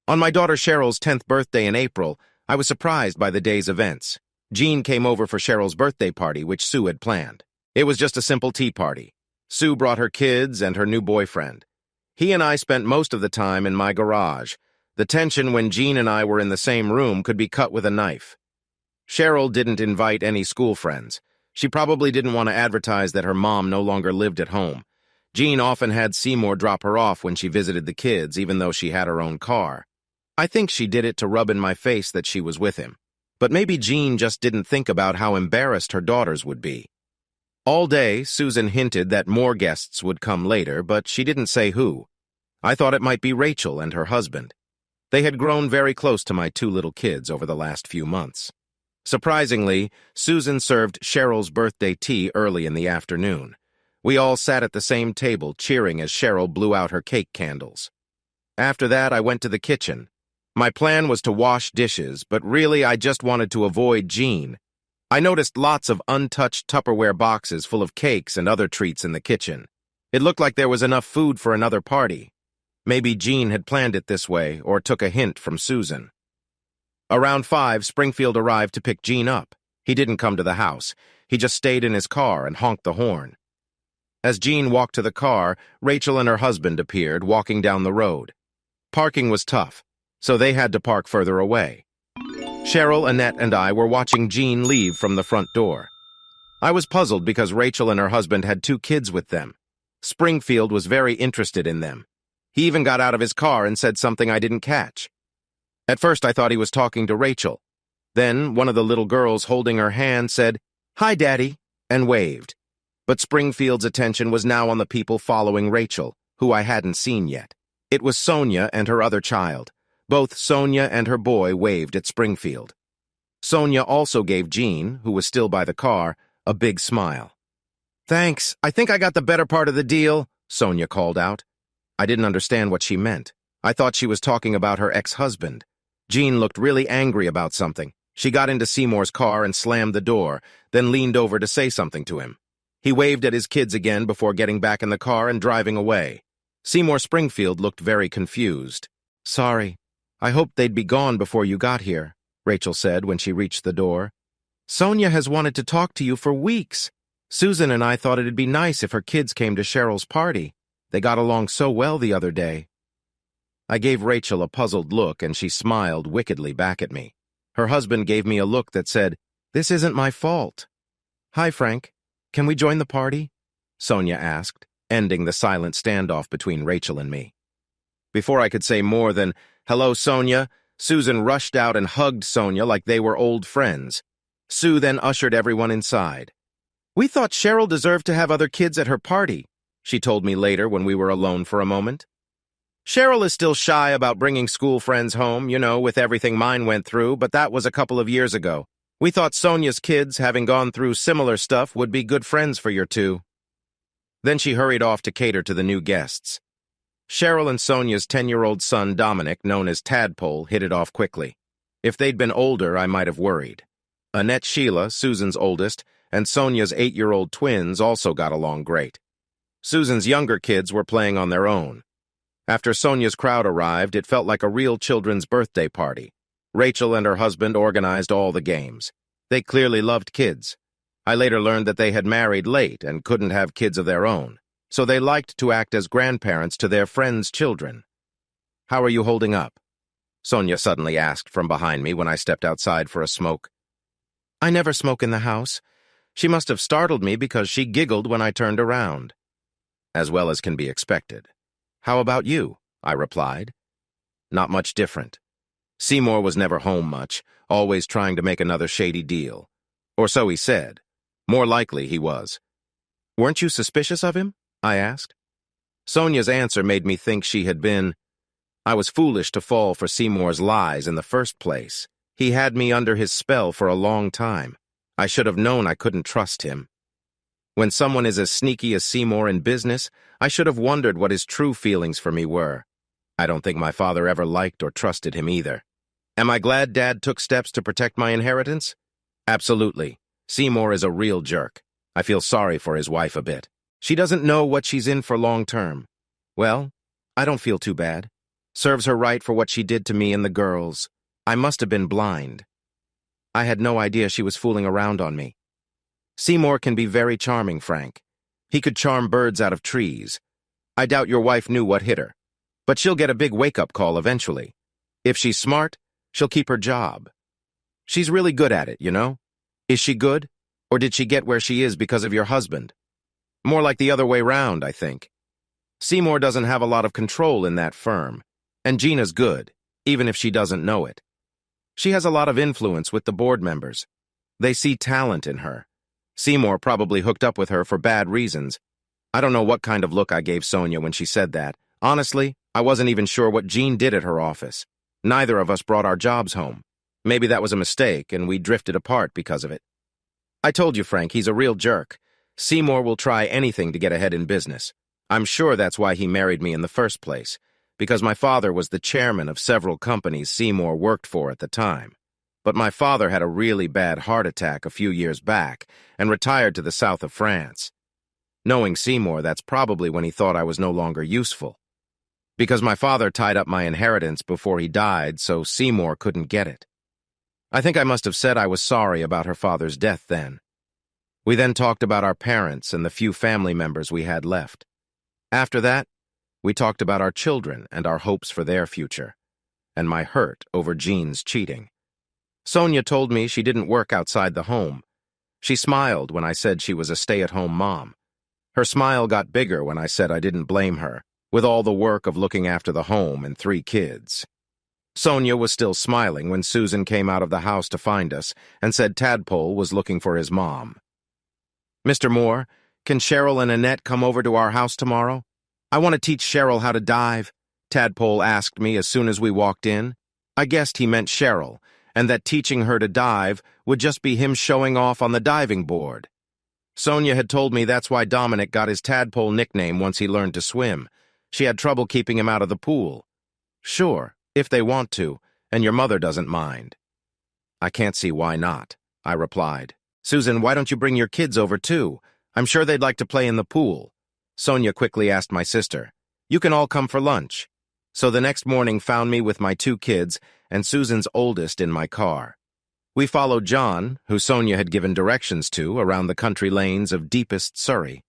On my daughter Cheryl's 10th birthday in April, I was surprised by the day's events. Jean came over for Cheryl's birthday party, which Sue had planned. It was just a simple tea party. Sue brought her kids and her new boyfriend. He and I spent most of the time in my garage. The tension when Jean and I were in the same room could be cut with a knife. Cheryl didn't invite any school friends. She probably didn't want to advertise that her mom no longer lived at home. Jean often had Seymour drop her off when she visited the kids, even though she had her own car. I think she did it to rub in my face that she was with him. But maybe Jean just didn't think about how embarrassed her daughters would be. All day, Susan hinted that more guests would come later, but she didn't say who. I thought it might be Rachel and her husband. They had grown very close to my 2 little kids over the last few months. Surprisingly, Susan served Cheryl's birthday tea early in the afternoon. We all sat at the same table, cheering as Cheryl blew out her cake candles. After that, I went to the kitchen. My plan was to wash dishes, but really I just wanted to avoid Jean. I noticed lots of untouched Tupperware boxes full of cakes and other treats in the kitchen. It looked like there was enough food for another party. Maybe Jean had planned it this way or took a hint from Susan. Around 5, Springfield arrived to pick Jean up. He didn't come to the house. He just stayed in his car and honked the horn. As Jean walked to the car, Rachel and her husband appeared, walking down the road. Parking was tough, so they had to park further away. Cheryl, Annette, and I were watching Jean leave from the front door. I was puzzled because Rachel and her husband had 2 kids with them. Springfield was very interested in them. He even got out of his car and said something I didn't catch. At first, I thought he was talking to Rachel. Then, one of the little girls holding her hand said, "Hi, Daddy," and waved. But Springfield's attention was now on the people following Rachel, who I hadn't seen yet. It was Sonia and her other child. Both Sonia and her boy waved at Springfield. Sonia also gave Jean, who was still by the car, a big smile. "Thanks, I think I got the better part of the deal," Sonia called out. I didn't understand what she meant. I thought she was talking about her ex-husband. Jean looked really angry about something. She got into Seymour's car and slammed the door, then leaned over to say something to him. He waved at his kids again before getting back in the car and driving away. Seymour Springfield looked very confused. "Sorry. I hoped they'd be gone before you got here," Rachel said when she reached the door. "Sonia has wanted to talk to you for weeks. Susan and I thought it'd be nice if her kids came to Cheryl's party. They got along so well the other day." I gave Rachel a puzzled look, and she smiled wickedly back at me. Her husband gave me a look that said, "This isn't my fault." "Hi, Frank. Can we join the party?" Sonia asked, ending the silent standoff between Rachel and me. Before I could say more than, "Hello, Sonia," Susan rushed out and hugged Sonia like they were old friends. Sue then ushered everyone inside. "We thought Cheryl deserved to have other kids at her party," she told me later when we were alone for a moment. "Cheryl is still shy about bringing school friends home, with everything mine went through, but that was a couple of years ago. We thought Sonia's kids, having gone through similar stuff, would be good friends for your two." Then she hurried off to cater to the new guests. Cheryl and Sonia's 10-year-old son, Dominic, known as Tadpole, hit it off quickly. If they'd been older, I might have worried. Annette Sheila, Susan's oldest, and Sonia's 8-year-old twins also got along great. Susan's younger kids were playing on their own. After Sonia's crowd arrived, it felt like a real children's birthday party. Rachel and her husband organized all the games. They clearly loved kids. I later learned that they had married late and couldn't have kids of their own, so they liked to act as grandparents to their friends' children. "How are you holding up?" Sonia suddenly asked from behind me when I stepped outside for a smoke. "I never smoke in the house. She must have startled me because she giggled when I turned around." "As well as can be expected. How about you?" I replied. "Not much different. Seymour was never home much, always trying to make another shady deal. Or so he said. More likely he was." "Weren't you suspicious of him?" I asked. Sonia's answer made me think she had been. "I was foolish to fall for Seymour's lies in the first place. He had me under his spell for a long time. I should have known I couldn't trust him. When someone is as sneaky as Seymour in business, I should have wondered what his true feelings for me were. I don't think my father ever liked or trusted him either. Am I glad Dad took steps to protect my inheritance? Absolutely. Seymour is a real jerk. I feel sorry for his wife a bit. She doesn't know what she's in for long term. Well, I don't feel too bad. Serves her right for what she did to me and the girls. I must have been blind. I had no idea she was fooling around on me. Seymour can be very charming, Frank. He could charm birds out of trees. I doubt your wife knew what hit her. But she'll get a big wake-up call eventually. If she's smart, she'll keep her job. She's really good at it, Is she good? Or did she get where she is because of your husband? More like the other way round, I think. Seymour doesn't have a lot of control in that firm. And Gina's good, even if she doesn't know it. She has a lot of influence with the board members. They see talent in her. Seymour probably hooked up with her for bad reasons. I don't know what kind of look I gave Sonia when she said that. Honestly, I wasn't even sure what Jean did at her office. Neither of us brought our jobs home. Maybe that was a mistake, and we drifted apart because of it. I told you, Frank, he's a real jerk. Seymour will try anything to get ahead in business. I'm sure that's why he married me in the first place, because my father was the chairman of several companies Seymour worked for at the time. But my father had a really bad heart attack a few years back and retired to the south of France. Knowing Seymour, that's probably when he thought I was no longer useful. Because my father tied up my inheritance before he died, so Seymour couldn't get it. I think I must have said I was sorry about her father's death then. We then talked about our parents and the few family members we had left. After that, we talked about our children and our hopes for their future, and my hurt over Jean's cheating. Sonia told me she didn't work outside the home. She smiled when I said she was a stay-at-home mom. Her smile got bigger when I said I didn't blame her, with all the work of looking after the home and 3 kids. Sonia was still smiling when Susan came out of the house to find us and said Tadpole was looking for his mom. "Mr. Moore, can Cheryl and Annette come over to our house tomorrow? I want to teach Cheryl how to dive," Tadpole asked me as soon as we walked in. I guessed he meant Cheryl, and that teaching her to dive would just be him showing off on the diving board. Sonia had told me that's why Dominic got his Tadpole nickname once he learned to swim. She had trouble keeping him out of the pool. "Sure, if they want to, and your mother doesn't mind." "I can't see why not," I replied. "Susan, why don't you bring your kids over too? I'm sure they'd like to play in the pool." Sonia quickly asked my sister, "You can all come for lunch." So the next morning found me with my 2 kids and Susan's oldest in my car. We followed John, who Sonia had given directions to, around the country lanes of deepest Surrey.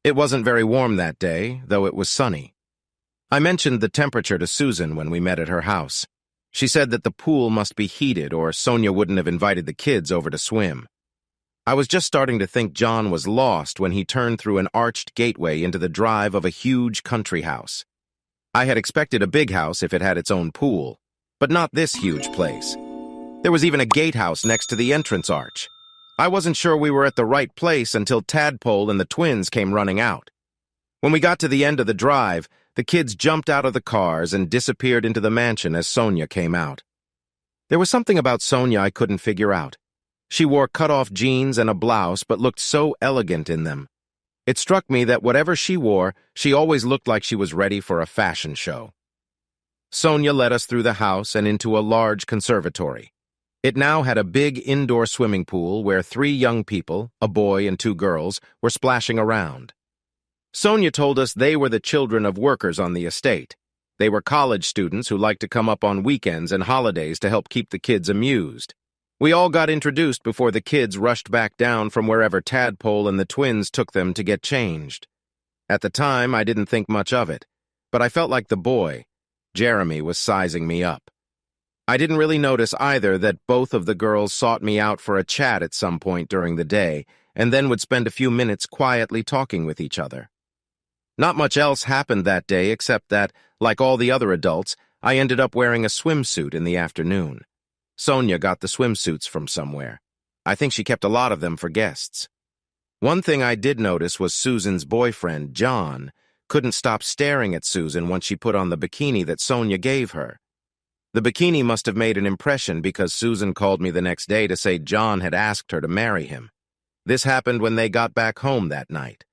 It wasn't very warm that day, though it was sunny. I mentioned the temperature to Susan when we met at her house. She said that the pool must be heated or Sonia wouldn't have invited the kids over to swim. I was just starting to think John was lost when he turned through an arched gateway into the drive of a huge country house. I had expected a big house if it had its own pool, but not this huge place. There was even a gatehouse next to the entrance arch. I wasn't sure we were at the right place until Tadpole and the twins came running out. When we got to the end of the drive, the kids jumped out of the cars and disappeared into the mansion as Sonia came out. There was something about Sonia I couldn't figure out. She wore cut-off jeans and a blouse but looked so elegant in them. It struck me that whatever she wore, she always looked like she was ready for a fashion show. Sonia led us through the house and into a large conservatory. It now had a big indoor swimming pool where 3 young people, a boy and 2 girls, were splashing around. Sonia told us they were the children of workers on the estate. They were college students who liked to come up on weekends and holidays to help keep the kids amused. We all got introduced before the kids rushed back down from wherever Tadpole and the twins took them to get changed. At the time, I didn't think much of it, but I felt like the boy, Jeremy, was sizing me up. I didn't really notice either that both of the girls sought me out for a chat at some point during the day and then would spend a few minutes quietly talking with each other. Not much else happened that day except that, like all the other adults, I ended up wearing a swimsuit in the afternoon. Sonia got the swimsuits from somewhere. I think she kept a lot of them for guests. One thing I did notice was Susan's boyfriend, John, couldn't stop staring at Susan once she put on the bikini that Sonia gave her. The bikini must have made an impression because Susan called me the next day to say John had asked her to marry him. This happened when they got back home that night.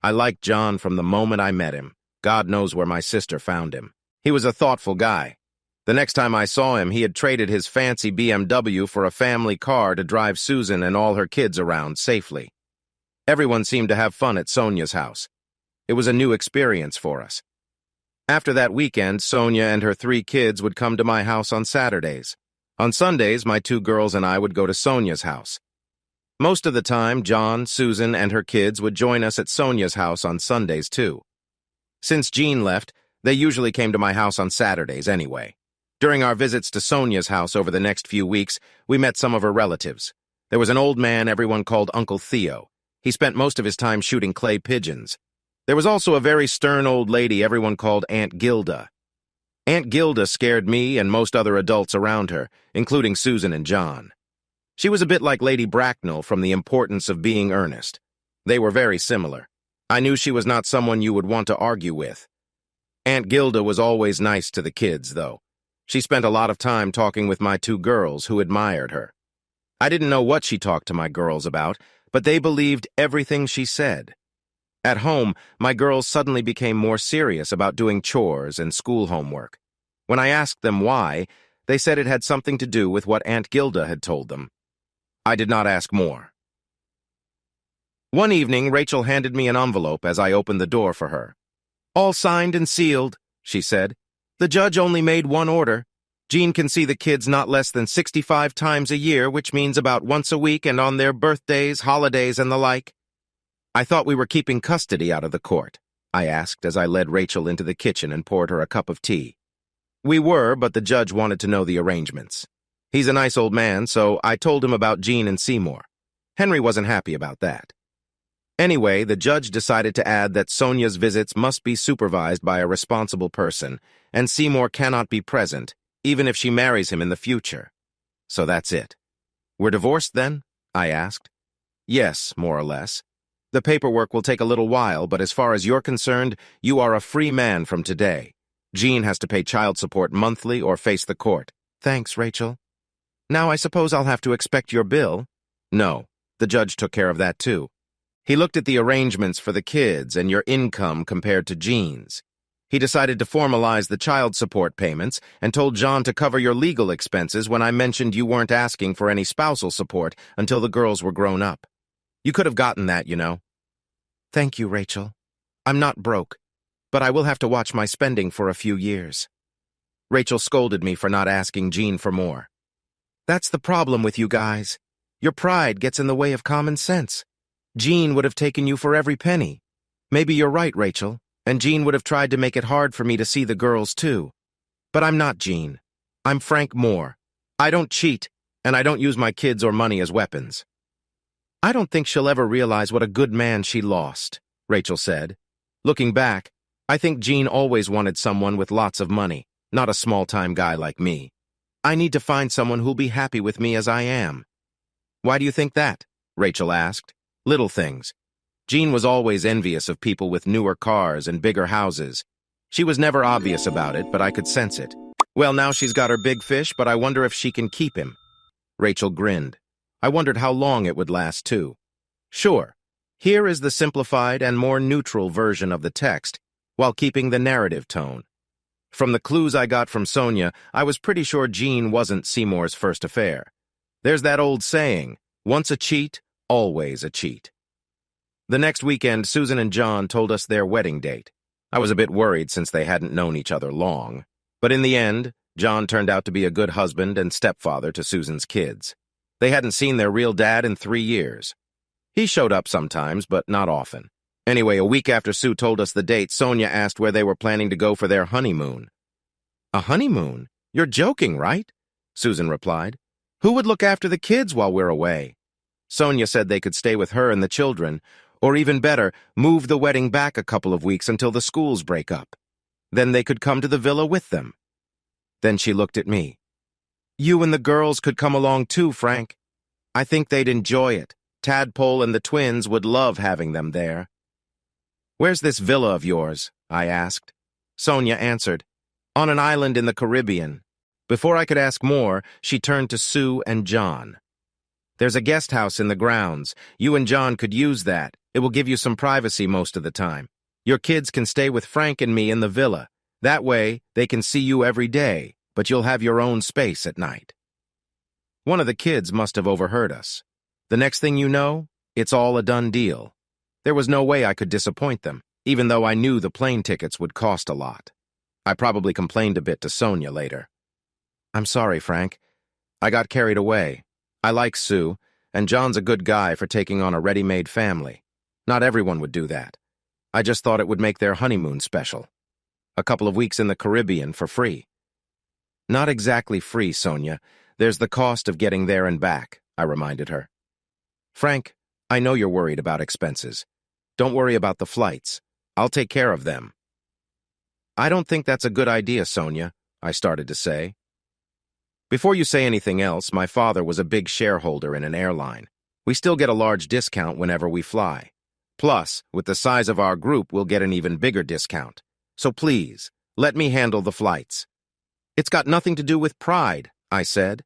I liked John from the moment I met him. God knows where my sister found him. He was a thoughtful guy. The next time I saw him, he had traded his fancy BMW for a family car to drive Susan and all her kids around safely. Everyone seemed to have fun at Sonia's house. It was a new experience for us. After that weekend, Sonia and her 3 kids would come to my house on Saturdays. On Sundays, my 2 girls and I would go to Sonia's house. Most of the time, John, Susan, and her kids would join us at Sonia's house on Sundays, too. Since Jean left, they usually came to my house on Saturdays anyway. During our visits to Sonia's house over the next few weeks, we met some of her relatives. There was an old man everyone called Uncle Theo. He spent most of his time shooting clay pigeons. There was also a very stern old lady everyone called Aunt Gilda. Aunt Gilda scared me and most other adults around her, including Susan and John. She was a bit like Lady Bracknell from The Importance of Being Earnest. They were very similar. I knew she was not someone you would want to argue with. Aunt Gilda was always nice to the kids, though. She spent a lot of time talking with my 2 girls who admired her. I didn't know what she talked to my girls about, but they believed everything she said. At home, my girls suddenly became more serious about doing chores and school homework. When I asked them why, they said it had something to do with what Aunt Gilda had told them. I did not ask more. One evening, Rachel handed me an envelope as I opened the door for her. "All signed and sealed," she said. "The judge only made 1 order. Jean can see the kids not less than 65 times a year, which means about once a week and on their birthdays, holidays, and the like." "I thought we were keeping custody out of the court," I asked as I led Rachel into the kitchen and poured her a cup of tea. "We were, but the judge wanted to know the arrangements. He's a nice old man, so I told him about Jean and Seymour. Henry wasn't happy about that. Anyway, the judge decided to add that Sonia's visits must be supervised by a responsible person, and Seymour cannot be present, even if she marries him in the future. So that's it." "We're divorced then?" I asked. "Yes, more or less. The paperwork will take a little while, but as far as you're concerned, you are a free man from today. Jean has to pay child support monthly or face the court." "Thanks, Rachel. Now I suppose I'll have to expect your bill." "No, the judge took care of that too. He looked at the arrangements for the kids and your income compared to Jean's. He decided to formalize the child support payments and told John to cover your legal expenses when I mentioned you weren't asking for any spousal support until the girls were grown up. You could have gotten that, you know." "Thank you, Rachel. I'm not broke, but I will have to watch my spending for a few years." Rachel scolded me for not asking Jean for more. "That's the problem with you guys. Your pride gets in the way of common sense. Jean would have taken you for every penny. Maybe you're right, Rachel. And Jean would have tried to make it hard for me to see the girls, too. But I'm not Jean. I'm Frank Moore. I don't cheat, and I don't use my kids or money as weapons. I don't think she'll ever realize what a good man she lost, Rachel said. Looking back, I think Jean always wanted someone with lots of money, not a small-time guy like me. I need to find someone who'll be happy with me as I am. Why do you think that? Rachel asked. Little things. Jean was always envious of people with newer cars and bigger houses. She was never obvious about it, but I could sense it. Well, now she's got her big fish, but I wonder if she can keep him. Rachel grinned. I wondered how long it would last, too. Sure. Here is the simplified and more neutral version of the text, while keeping the narrative tone. From the clues I got from Sonia, I was pretty sure Jean wasn't Seymour's first affair. There's that old saying, once a cheat, always a cheat. The next weekend, Susan and John told us their wedding date. I was a bit worried since they hadn't known each other long. But in the end, John turned out to be a good husband and stepfather to Susan's kids. They hadn't seen their real dad in 3 years. He showed up sometimes, but not often. Anyway, a week after Sue told us the date, Sonia asked where they were planning to go for their honeymoon. A honeymoon? You're joking, right? Susan replied. Who would look after the kids while we're away? Sonia said they could stay with her and the children, or even better, move the wedding back a couple of weeks until the schools break up. Then they could come to the villa with them. Then she looked at me. You and the girls could come along too, Frank. I think they'd enjoy it. Tadpole and the twins would love having them there. Where's this villa of yours? I asked. Sonia answered. On an island in the Caribbean. Before I could ask more, she turned to Sue and John. There's a guest house in the grounds. You and John could use that. It will give you some privacy most of the time. Your kids can stay with Frank and me in the villa. That way, they can see you every day, but you'll have your own space at night. One of the kids must have overheard us. The next thing you know, it's all a done deal. There was no way I could disappoint them, even though I knew the plane tickets would cost a lot. I probably complained a bit to Sonia later. I'm sorry, Frank. I got carried away. I like Sue, and John's a good guy for taking on a ready-made family. Not everyone would do that. I just thought it would make their honeymoon special. A couple of weeks in the Caribbean for free. Not exactly free, Sonia. There's the cost of getting there and back, I reminded her. Frank, I know you're worried about expenses. Don't worry about the flights. I'll take care of them. I don't think that's a good idea, Sonia, I started to say. Before you say anything else, my father was a big shareholder in an airline. We still get a large discount whenever we fly. Plus, with the size of our group, we'll get an even bigger discount. So please, let me handle the flights. It's got nothing to do with pride, I said.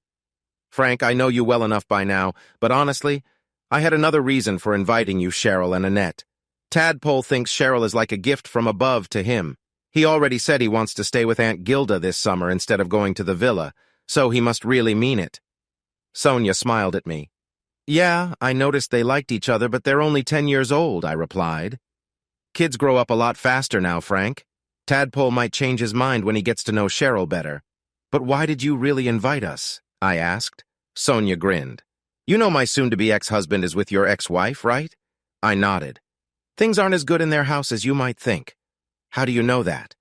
Frank, I know you well enough by now, but honestly, I had another reason for inviting you, Cheryl and Annette. Tadpole thinks Cheryl is like a gift from above to him. He already said he wants to stay with Aunt Gilda this summer instead of going to the villa, so he must really mean it. Sonia smiled at me. Yeah, I noticed they liked each other, but they're only 10 years old, I replied. Kids grow up a lot faster now, Frank. Tadpole might change his mind when he gets to know Cheryl better. But why did you really invite us? I asked. Sonia grinned. You know my soon-to-be ex-husband is with your ex-wife, right? I nodded. Things aren't as good in their house as you might think. How do you know that?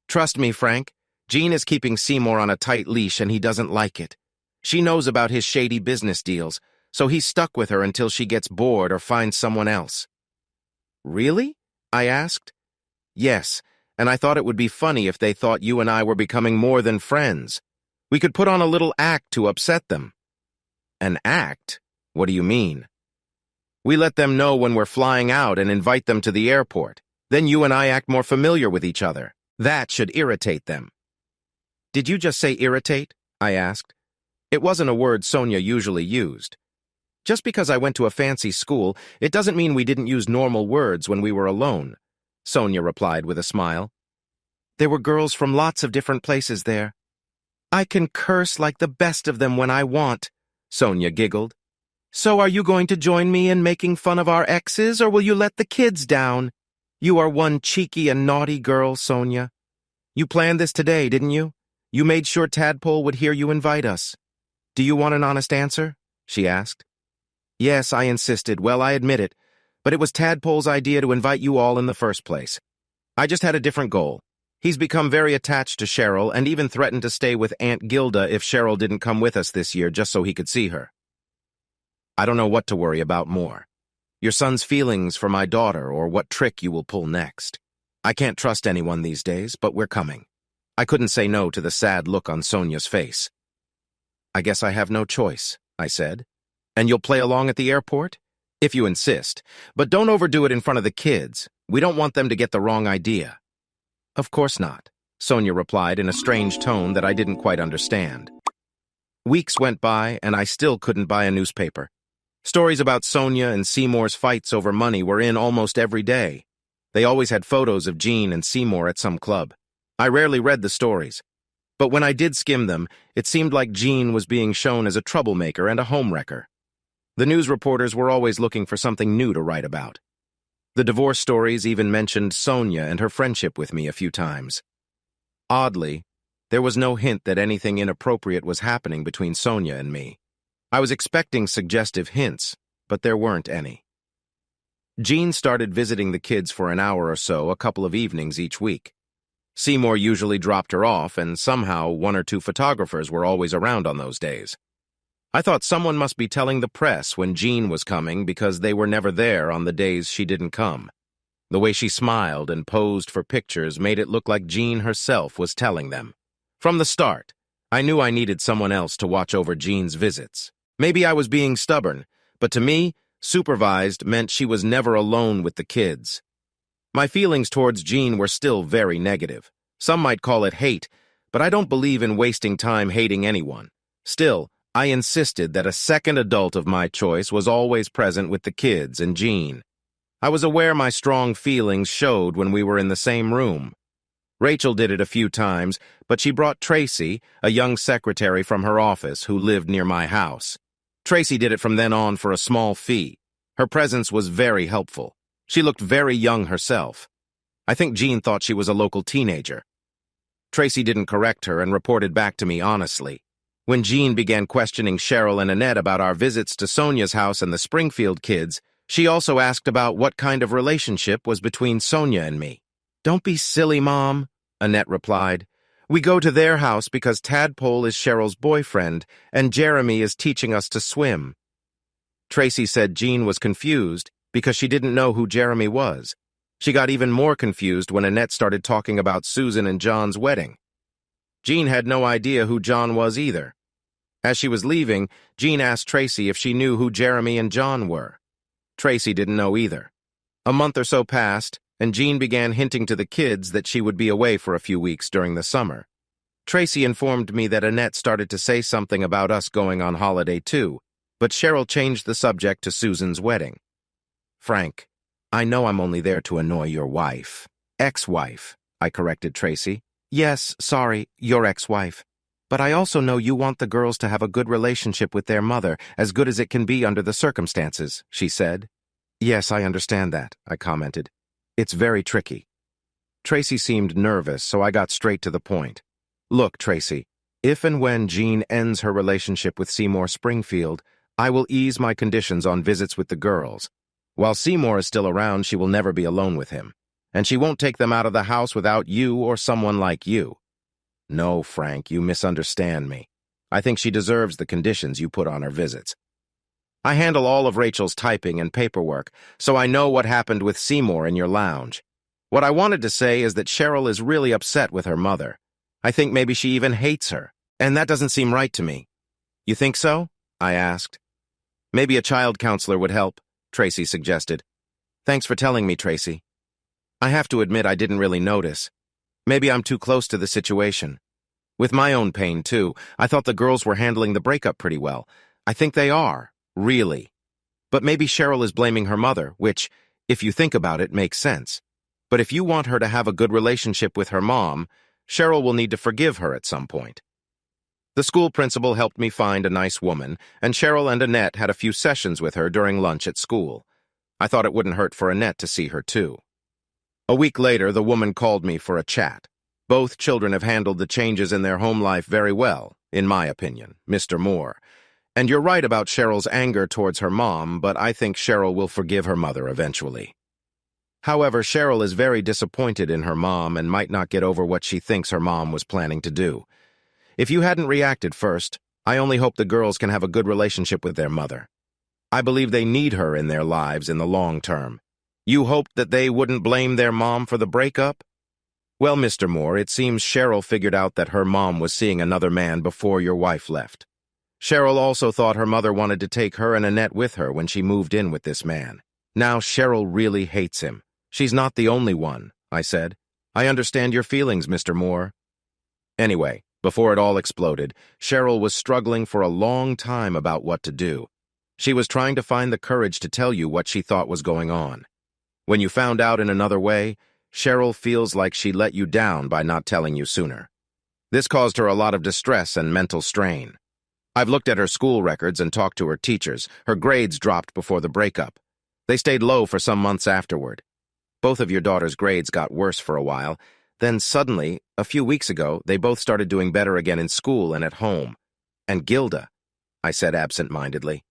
Trust me, Frank. Jean is keeping Seymour on a tight leash and he doesn't like it. She knows about his shady business deals, so he's stuck with her until she gets bored or finds someone else. Really? I asked. Yes, and I thought it would be funny if they thought you and I were becoming more than friends. We could put on a little act to upset them. An act? What do you mean? We let them know when we're flying out and invite them to the airport. Then you and I act more familiar with each other. That should irritate them. Did you just say irritate? I asked. It wasn't a word Sonia usually used. Just because I went to a fancy school, it doesn't mean we didn't use normal words when we were alone, Sonia replied with a smile. There were girls from lots of different places there. I can curse like the best of them when I want, Sonia giggled. So are you going to join me in making fun of our exes, or will you let the kids down? You are one cheeky and naughty girl, Sonia. You planned this today, didn't you? You made sure Tadpole would hear you invite us. Do you want an honest answer? She asked. Yes, I insisted. Well, I admit it. But it was Tadpole's idea to invite you all in the first place. I just had a different goal. He's become very attached to Cheryl and even threatened to stay with Aunt Gilda if Cheryl didn't come with us this year just so he could see her. I don't know what to worry about more. Your son's feelings for my daughter or what trick you will pull next. I can't trust anyone these days, but we're coming. I couldn't say no to the sad look on Sonia's face. I guess I have no choice, I said. And you'll play along at the airport? If you insist. But don't overdo it in front of the kids. We don't want them to get the wrong idea. Of course not, Sonia replied in a strange tone that I didn't quite understand. Weeks went by, and I still couldn't buy a newspaper. Stories about Sonia and Seymour's fights over money were in almost every day. They always had photos of Jean and Seymour at some club. I rarely read the stories. But when I did skim them, it seemed like Jean was being shown as a troublemaker and a homewrecker. The news reporters were always looking for something new to write about. The divorce stories even mentioned Sonia and her friendship with me a few times. Oddly, there was no hint that anything inappropriate was happening between Sonia and me. I was expecting suggestive hints, but there weren't any. Jean started visiting the kids for an hour or so a couple of evenings each week. Seymour usually dropped her off, and somehow one or two photographers were always around on those days. I thought someone must be telling the press when Jean was coming because they were never there on the days she didn't come. The way she smiled and posed for pictures made it look like Jean herself was telling them. From the start, I knew I needed someone else to watch over Jean's visits. Maybe I was being stubborn, but to me, supervised meant she was never alone with the kids. My feelings towards Jean were still very negative. Some might call it hate, but I don't believe in wasting time hating anyone. Still, I insisted that a second adult of my choice was always present with the kids and Jean. I was aware my strong feelings showed when we were in the same room. Rachel did it a few times, but she brought Tracy, a young secretary from her office who lived near my house. Tracy did it from then on for a small fee. Her presence was very helpful. She looked very young herself. I think Jean thought she was a local teenager. Tracy didn't correct her and reported back to me honestly. When Jean began questioning Cheryl and Annette about our visits to Sonia's house and the Springfield kids, she also asked about what kind of relationship was between Sonia and me. "Don't be silly, Mom," Annette replied. "We go to their house because Tadpole is Cheryl's boyfriend, and Jeremy is teaching us to swim." Tracy said Jean was confused because she didn't know who Jeremy was. She got even more confused when Annette started talking about Susan and John's wedding. Jean had no idea who John was either. As she was leaving, Jean asked Tracy if she knew who Jeremy and John were. Tracy didn't know either. A month or so passed, and Jean began hinting to the kids that she would be away for a few weeks during the summer. Tracy informed me that Annette started to say something about us going on holiday too, but Cheryl changed the subject to Susan's wedding. "Frank, I know I'm only there to annoy your wife. Ex-wife," I corrected Tracy. "Yes, sorry, your ex-wife. But I also know you want the girls to have a good relationship with their mother, as good as it can be under the circumstances," she said. "Yes, I understand that," I commented. "It's very tricky." Tracy seemed nervous, so I got straight to the point. "Look, Tracy, if and when Jean ends her relationship with Seymour Springfield, I will ease my conditions on visits with the girls. While Seymour is still around, she will never be alone with him. And she won't take them out of the house without you or someone like you." "No, Frank, you misunderstand me. I think she deserves the conditions you put on her visits. I handle all of Rachel's typing and paperwork, so I know what happened with Seymour in your lounge. What I wanted to say is that Cheryl is really upset with her mother. I think maybe she even hates her, and that doesn't seem right to me." "You think so?" I asked. "Maybe a child counselor would help," Tracy suggested. "Thanks for telling me, Tracy. I have to admit I didn't really notice. Maybe I'm too close to the situation. With my own pain, too, I thought the girls were handling the breakup pretty well. I think they are, really. But maybe Cheryl is blaming her mother, which, if you think about it, makes sense. But if you want her to have a good relationship with her mom, Cheryl will need to forgive her at some point." The school principal helped me find a nice woman, and Cheryl and Annette had a few sessions with her during lunch at school. I thought it wouldn't hurt for Annette to see her, too. A week later, the woman called me for a chat. Both children have handled the changes in their home life very well, in my opinion, Mr. Moore. And you're right about Cheryl's anger towards her mom, but I think Cheryl will forgive her mother eventually. However, Cheryl is very disappointed in her mom and might not get over what she thinks her mom was planning to do. If you hadn't reacted first, I only hope the girls can have a good relationship with their mother. I believe they need her in their lives in the long term. You hoped that they wouldn't blame their mom for the breakup? Well, Mr. Moore, it seems Cheryl figured out that her mom was seeing another man before your wife left. Cheryl also thought her mother wanted to take her and Annette with her when she moved in with this man. Now Cheryl really hates him. She's not the only one, I said. I understand your feelings, Mr. Moore. Anyway, before it all exploded, Cheryl was struggling for a long time about what to do. She was trying to find the courage to tell you what she thought was going on. When you found out in another way, Cheryl feels like she let you down by not telling you sooner. This caused her a lot of distress and mental strain. I've looked at her school records and talked to her teachers. Her grades dropped before the breakup. They stayed low for some months afterward. Both of your daughter's grades got worse for a while. Then suddenly, a few weeks ago, they both started doing better again in school and at home. And Gilda, I said absent-mindedly.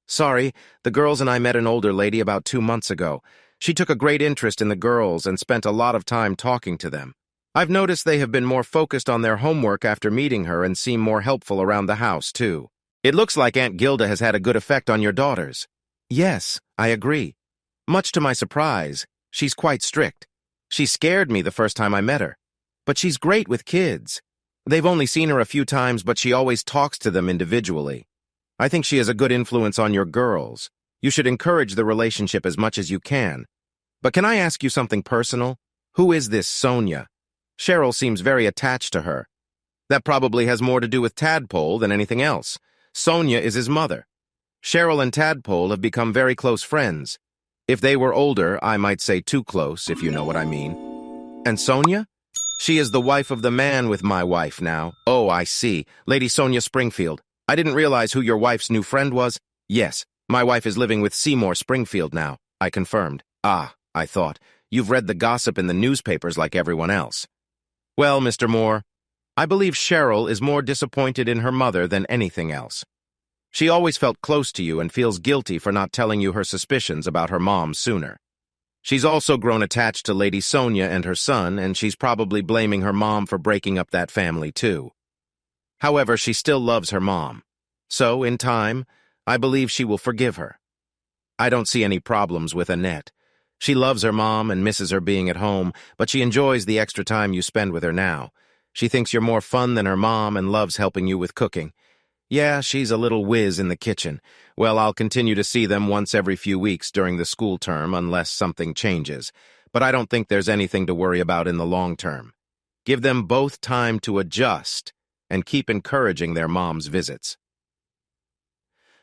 Sorry, the girls and I met an older lady about 2 months ago. She took a great interest in the girls and spent a lot of time talking to them. I've noticed they have been more focused on their homework after meeting her and seem more helpful around the house, too. It looks like Aunt Gilda has had a good effect on your daughters. Yes, I agree. Much to my surprise, she's quite strict. She scared me the first time I met her. But she's great with kids. They've only seen her a few times, but she always talks to them individually. I think she has a good influence on your girls. You should encourage the relationship as much as you can. But can I ask you something personal? Who is this Sonia? Cheryl seems very attached to her. That probably has more to do with Tadpole than anything else. Sonia is his mother. Cheryl and Tadpole have become very close friends. If they were older, I might say too close, if you know what I mean. And Sonia? She is the wife of the man with my wife now. Oh, I see. Lady Sonia Springfield. I didn't realize who your wife's new friend was. Yes, my wife is living with Seymour Springfield now, I confirmed. Ah, I thought, you've read the gossip in the newspapers like everyone else. Well, Mr. Moore, I believe Cheryl is more disappointed in her mother than anything else. She always felt close to you and feels guilty for not telling you her suspicions about her mom sooner. She's also grown attached to Lady Sonia and her son, and she's probably blaming her mom for breaking up that family, too. However, she still loves her mom. So, in time, I believe she will forgive her. I don't see any problems with Annette. She loves her mom and misses her being at home, but she enjoys the extra time you spend with her now. She thinks you're more fun than her mom and loves helping you with cooking. Yeah, she's a little whiz in the kitchen. Well, I'll continue to see them once every few weeks during the school term unless something changes. But I don't think there's anything to worry about in the long term. Give them both time to adjust and keep encouraging their mom's visits.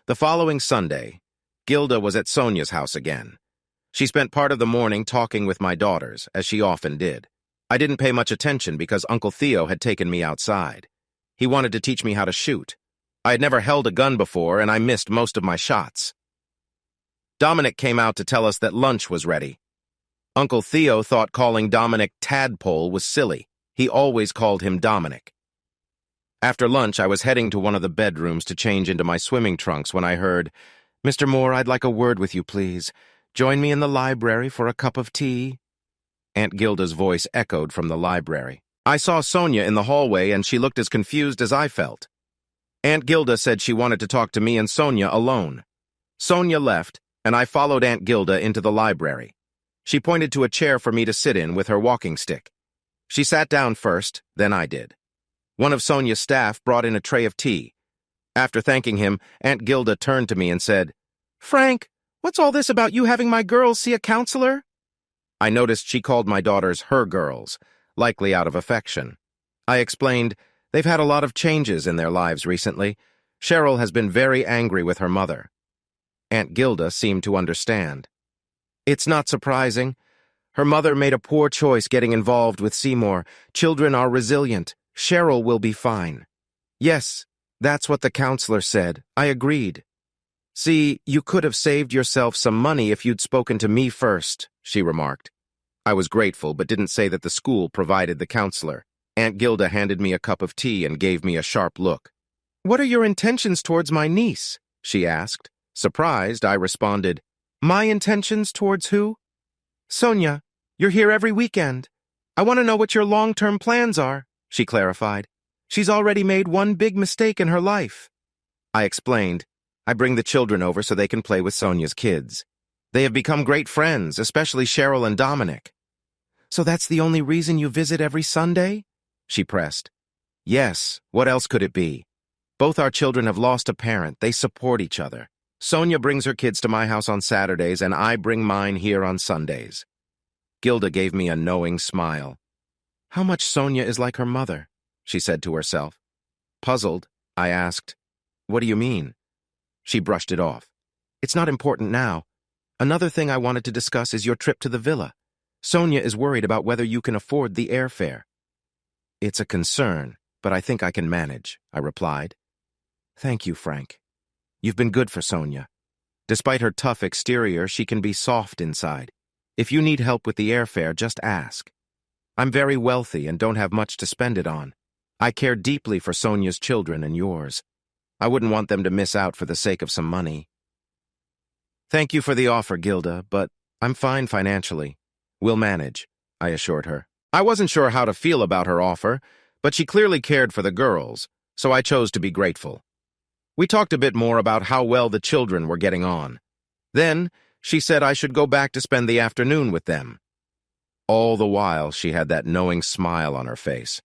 The following Sunday, Gilda was at Sonia's house again. She spent part of the morning talking with my daughters, as she often did. I didn't pay much attention because Uncle Theo had taken me outside. He wanted to teach me how to shoot. I had never held a gun before, and I missed most of my shots. Dominic came out to tell us that lunch was ready. Uncle Theo thought calling Dominic Tadpole was silly. He always called him Dominic. After lunch, I was heading to one of the bedrooms to change into my swimming trunks when I heard, "Mr. Moore, I'd like a word with you, please. Join me in the library for a cup of tea." Aunt Gilda's voice echoed from the library. I saw Sonia in the hallway, and she looked as confused as I felt. Aunt Gilda said she wanted to talk to me and Sonia alone. Sonia left, and I followed Aunt Gilda into the library. She pointed to a chair for me to sit in with her walking stick. She sat down first, then I did. One of Sonia's staff brought in a tray of tea. After thanking him, Aunt Gilda turned to me and said, "Frank, what's all this about you having my girls see a counselor?" I noticed she called my daughters her girls, likely out of affection. I explained, they've had a lot of changes in their lives recently. Cheryl has been very angry with her mother. Aunt Gilda seemed to understand. It's not surprising. Her mother made a poor choice getting involved with Seymour. Children are resilient. Cheryl will be fine. Yes, that's what the counselor said. I agreed. See, you could have saved yourself some money if you'd spoken to me first, she remarked. I was grateful, but didn't say that the school provided the counselor. Aunt Gilda handed me a cup of tea and gave me a sharp look. "What are your intentions towards my niece?" she asked. Surprised, I responded, "My intentions towards who?" Sonia, you're here every weekend. I want to know what your long-term plans are, she clarified. She's already made one big mistake in her life. I explained. I bring the children over so they can play with Sonia's kids. They have become great friends, especially Cheryl and Dominic. So that's the only reason you visit every Sunday? She pressed. Yes, what else could it be? Both our children have lost a parent. They support each other. Sonia brings her kids to my house on Saturdays, and I bring mine here on Sundays. Gilda gave me a knowing smile. How much Sonia is like her mother, she said to herself. Puzzled, I asked, what do you mean? She brushed it off. It's not important now. Another thing I wanted to discuss is your trip to the villa. Sonia is worried about whether you can afford the airfare. It's a concern, but I think I can manage, I replied. Thank you, Frank. You've been good for Sonia. Despite her tough exterior, she can be soft inside. If you need help with the airfare, just ask. I'm very wealthy and don't have much to spend it on. I care deeply for Sonia's children and yours. I wouldn't want them to miss out for the sake of some money. Thank you for the offer, Gilda, but I'm fine financially. We'll manage, I assured her. I wasn't sure how to feel about her offer, but she clearly cared for the girls, so I chose to be grateful. We talked a bit more about how well the children were getting on. Then, she said I should go back to spend the afternoon with them. All the while, she had that knowing smile on her face.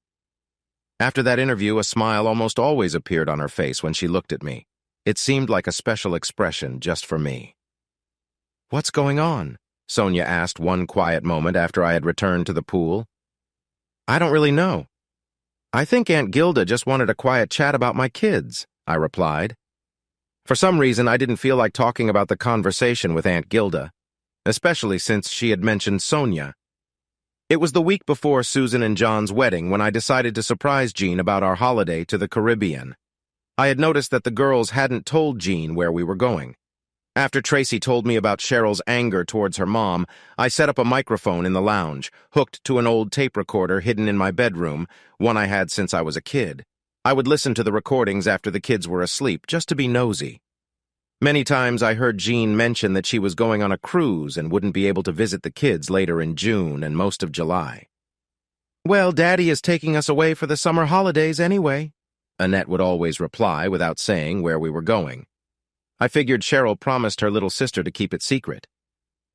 After that interview, a smile almost always appeared on her face when she looked at me. It seemed like a special expression just for me. What's going on? Sonia asked one quiet moment after I had returned to the pool. I don't really know. I think Aunt Gilda just wanted a quiet chat about my kids, I replied. For some reason, I didn't feel like talking about the conversation with Aunt Gilda, especially since she had mentioned Sonia. It was the week before Susan and John's wedding when I decided to surprise Jean about our holiday to the Caribbean. I had noticed that the girls hadn't told Jean where we were going. After Tracy told me about Cheryl's anger towards her mom, I set up a microphone in the lounge, hooked to an old tape recorder hidden in my bedroom, one I had since I was a kid. I would listen to the recordings after the kids were asleep, just to be nosy. Many times I heard Jean mention that she was going on a cruise and wouldn't be able to visit the kids later in June and most of July. Well, Daddy is taking us away for the summer holidays anyway, Annette would always reply without saying where we were going. I figured Cheryl promised her little sister to keep it secret.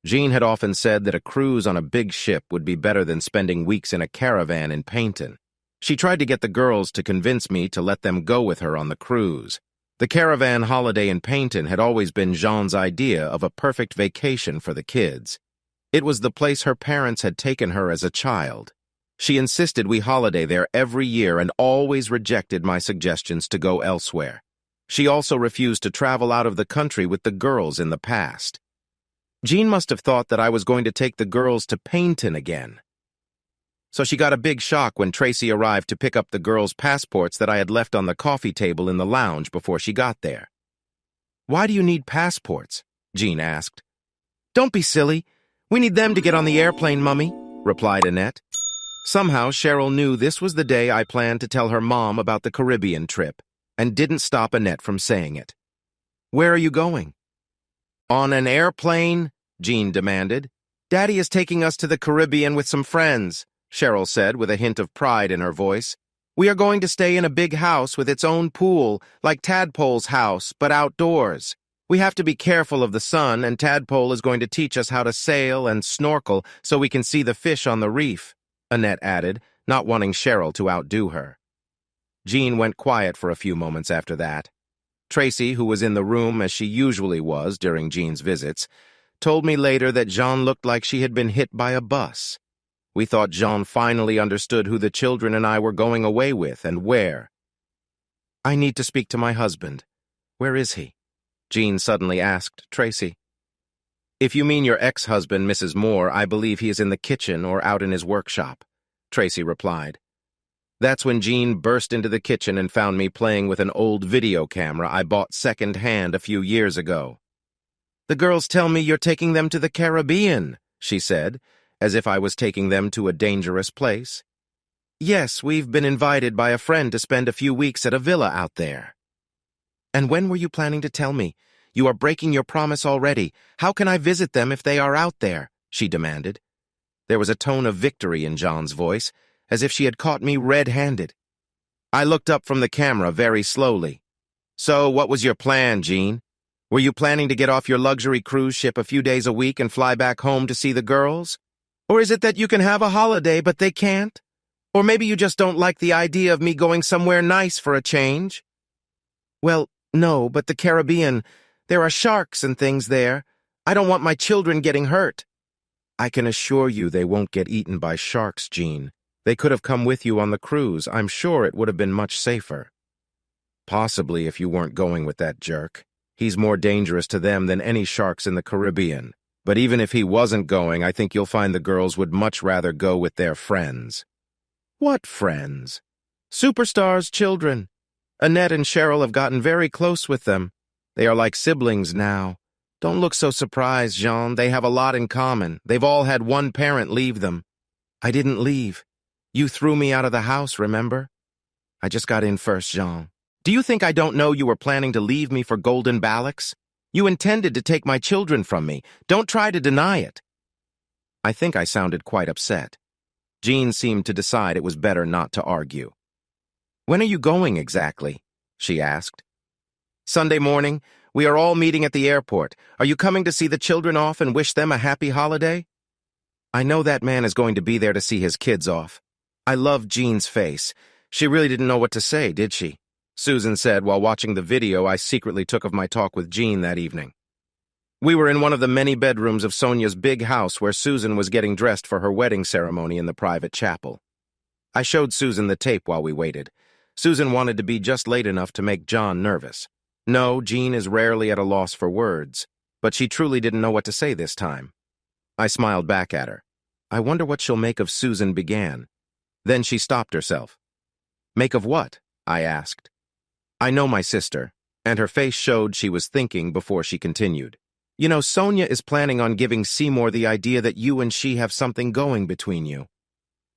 Jean had often said that a cruise on a big ship would be better than spending weeks in a caravan in Paynton. She tried to get the girls to convince me to let them go with her on the cruise. The caravan holiday in Paynton had always been Jean's idea of a perfect vacation for the kids. It was the place her parents had taken her as a child. She insisted we holiday there every year and always rejected my suggestions to go elsewhere. She also refused to travel out of the country with the girls in the past. Jean must have thought that I was going to take the girls to Paynton again. So she got a big shock when Tracy arrived to pick up the girls' passports that I had left on the coffee table in the lounge before she got there. Why do you need passports? Jean asked. Don't be silly. We need them to get on the airplane, Mummy, replied Annette. Somehow Cheryl knew this was the day I planned to tell her mom about the Caribbean trip, and didn't stop Annette from saying it. Where are you going? On an airplane, Jean demanded. Daddy is taking us to the Caribbean with some friends, Cheryl said with a hint of pride in her voice. We are going to stay in a big house with its own pool, like Tadpole's house, but outdoors. We have to be careful of the sun, and Tadpole is going to teach us how to sail and snorkel so we can see the fish on the reef, Annette added, not wanting Cheryl to outdo her. Jean went quiet for a few moments after that. Tracy, who was in the room as she usually was during Jean's visits, told me later that Jean looked like she had been hit by a bus. We thought Jean finally understood who the children and I were going away with and where. I need to speak to my husband. Where is he? Jean suddenly asked Tracy. If you mean your ex-husband, Mrs. Moore, I believe he is in the kitchen or out in his workshop, Tracy replied. That's when Jean burst into the kitchen and found me playing with an old video camera I bought second-hand a few years ago. The girls tell me you're taking them to the Caribbean, she said, as if I was taking them to a dangerous place. Yes, we've been invited by a friend to spend a few weeks at a villa out there. And when were you planning to tell me? You are breaking your promise already. How can I visit them if they are out there? she demanded. There was a tone of victory in John's voice, as if she had caught me red-handed. I looked up from the camera very slowly. So, what was your plan, Jean? Were you planning to get off your luxury cruise ship a few days a week and fly back home to see the girls? Or is it that you can have a holiday but they can't? Or maybe you just don't like the idea of me going somewhere nice for a change? Well, no, but the Caribbean, there are sharks and things there. I don't want my children getting hurt. I can assure you they won't get eaten by sharks, Jean. They could have come with you on the cruise. I'm sure it would have been much safer. Possibly if you weren't going with that jerk. He's more dangerous to them than any sharks in the Caribbean. But even if he wasn't going, I think you'll find the girls would much rather go with their friends. What friends? Superstars' children. Annette and Cheryl have gotten very close with them. They are like siblings now. Don't look so surprised, Jean. They have a lot in common. They've all had one parent leave them. I didn't leave. You threw me out of the house, remember? I just got in first, Jean. Do you think I don't know you were planning to leave me for golden ballocks? You intended to take my children from me. Don't try to deny it. I think I sounded quite upset. Jean seemed to decide it was better not to argue. When are you going exactly? She asked. Sunday morning. We are all meeting at the airport. Are you coming to see the children off and wish them a happy holiday? I know that man is going to be there to see his kids off. I loved Jean's face. She really didn't know what to say, did she? Susan said while watching the video I secretly took of my talk with Jean that evening. We were in one of the many bedrooms of Sonia's big house where Susan was getting dressed for her wedding ceremony in the private chapel. I showed Susan the tape while we waited. Susan wanted to be just late enough to make John nervous. No, Jean is rarely at a loss for words, but she truly didn't know what to say this time. I smiled back at her. I wonder what she'll make of Susan began. Then she stopped herself. Make of what? I asked. I know my sister, and her face showed she was thinking before she continued. You know, Sonia is planning on giving Seymour the idea that you and she have something going between you.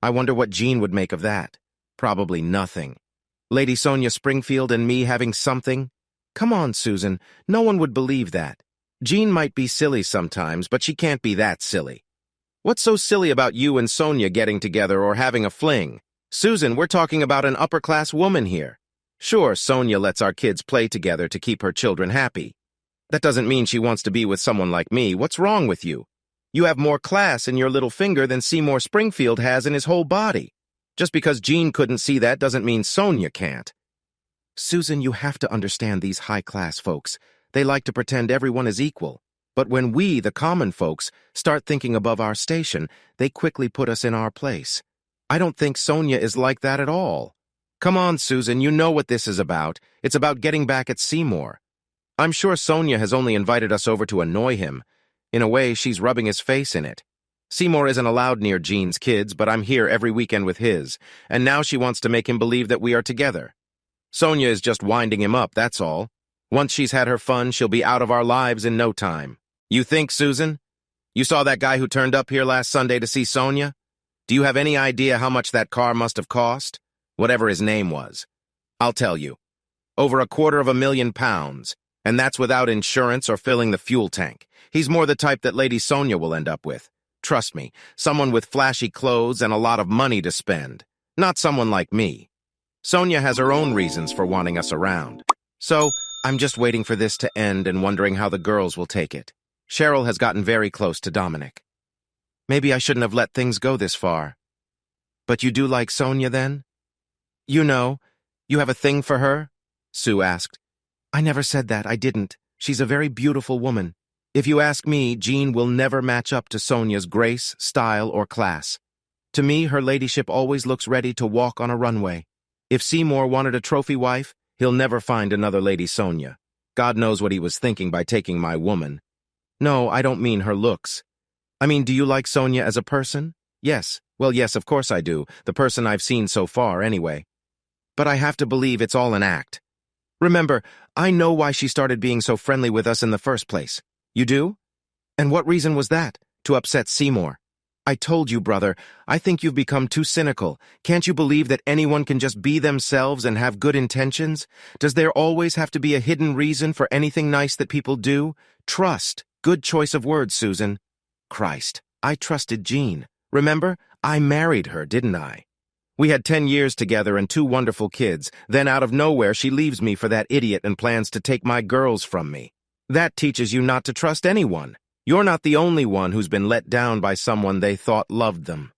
I wonder what Jean would make of that. Probably nothing. Lady Sonia Springfield and me having something? Come on, Susan, no one would believe that. Jean might be silly sometimes, but she can't be that silly. What's so silly about you and Sonia getting together or having a fling? Susan, we're talking about an upper-class woman here. Sure, Sonia lets our kids play together to keep her children happy. That doesn't mean she wants to be with someone like me. What's wrong with you? You have more class in your little finger than Seymour Springfield has in his whole body. Just because Jean couldn't see that doesn't mean Sonia can't. Susan, you have to understand these high-class folks. They like to pretend everyone is equal. But when we, the common folks, start thinking above our station, they quickly put us in our place. I don't think Sonia is like that at all. Come on, Susan, you know what this is about. It's about getting back at Seymour. I'm sure Sonia has only invited us over to annoy him. In a way, she's rubbing his face in it. Seymour isn't allowed near Jean's kids, but I'm here every weekend with his, and now she wants to make him believe that we are together. Sonia is just winding him up, that's all. Once she's had her fun, she'll be out of our lives in no time. You think, Susan? You saw that guy who turned up here last Sunday to see Sonia? Do you have any idea how much that car must have cost? Whatever his name was. I'll tell you. Over £250,000, and that's without insurance or filling the fuel tank. He's more the type that Lady Sonia will end up with. Trust me, someone with flashy clothes and a lot of money to spend. Not someone like me. Sonia has her own reasons for wanting us around. So, I'm just waiting for this to end and wondering how the girls will take it. Cheryl has gotten very close to Dominic. Maybe I shouldn't have let things go this far. But you do like Sonia, then? You know, you have a thing for her? Sue asked. I never said that, I didn't. She's a very beautiful woman. If you ask me, Jean will never match up to Sonia's grace, style, or class. To me, her ladyship always looks ready to walk on a runway. If Seymour wanted a trophy wife, he'll never find another Lady Sonia. God knows what he was thinking by taking my woman. No, I don't mean her looks. I mean, do you like Sonia as a person? Yes. Well, yes, of course I do. The person I've seen so far, anyway. But I have to believe it's all an act. Remember, I know why she started being so friendly with us in the first place. You do? And what reason was that? To upset Seymour. I told you, brother, I think you've become too cynical. Can't you believe that anyone can just be themselves and have good intentions? Does there always have to be a hidden reason for anything nice that people do? Trust. Good choice of words, Susan. Christ. I trusted Jean. Remember? I married her, didn't I? We had 10 years together and 2 wonderful kids. Then out of nowhere, she leaves me for that idiot and plans to take my girls from me. That teaches you not to trust anyone. You're not the only one who's been let down by someone they thought loved them.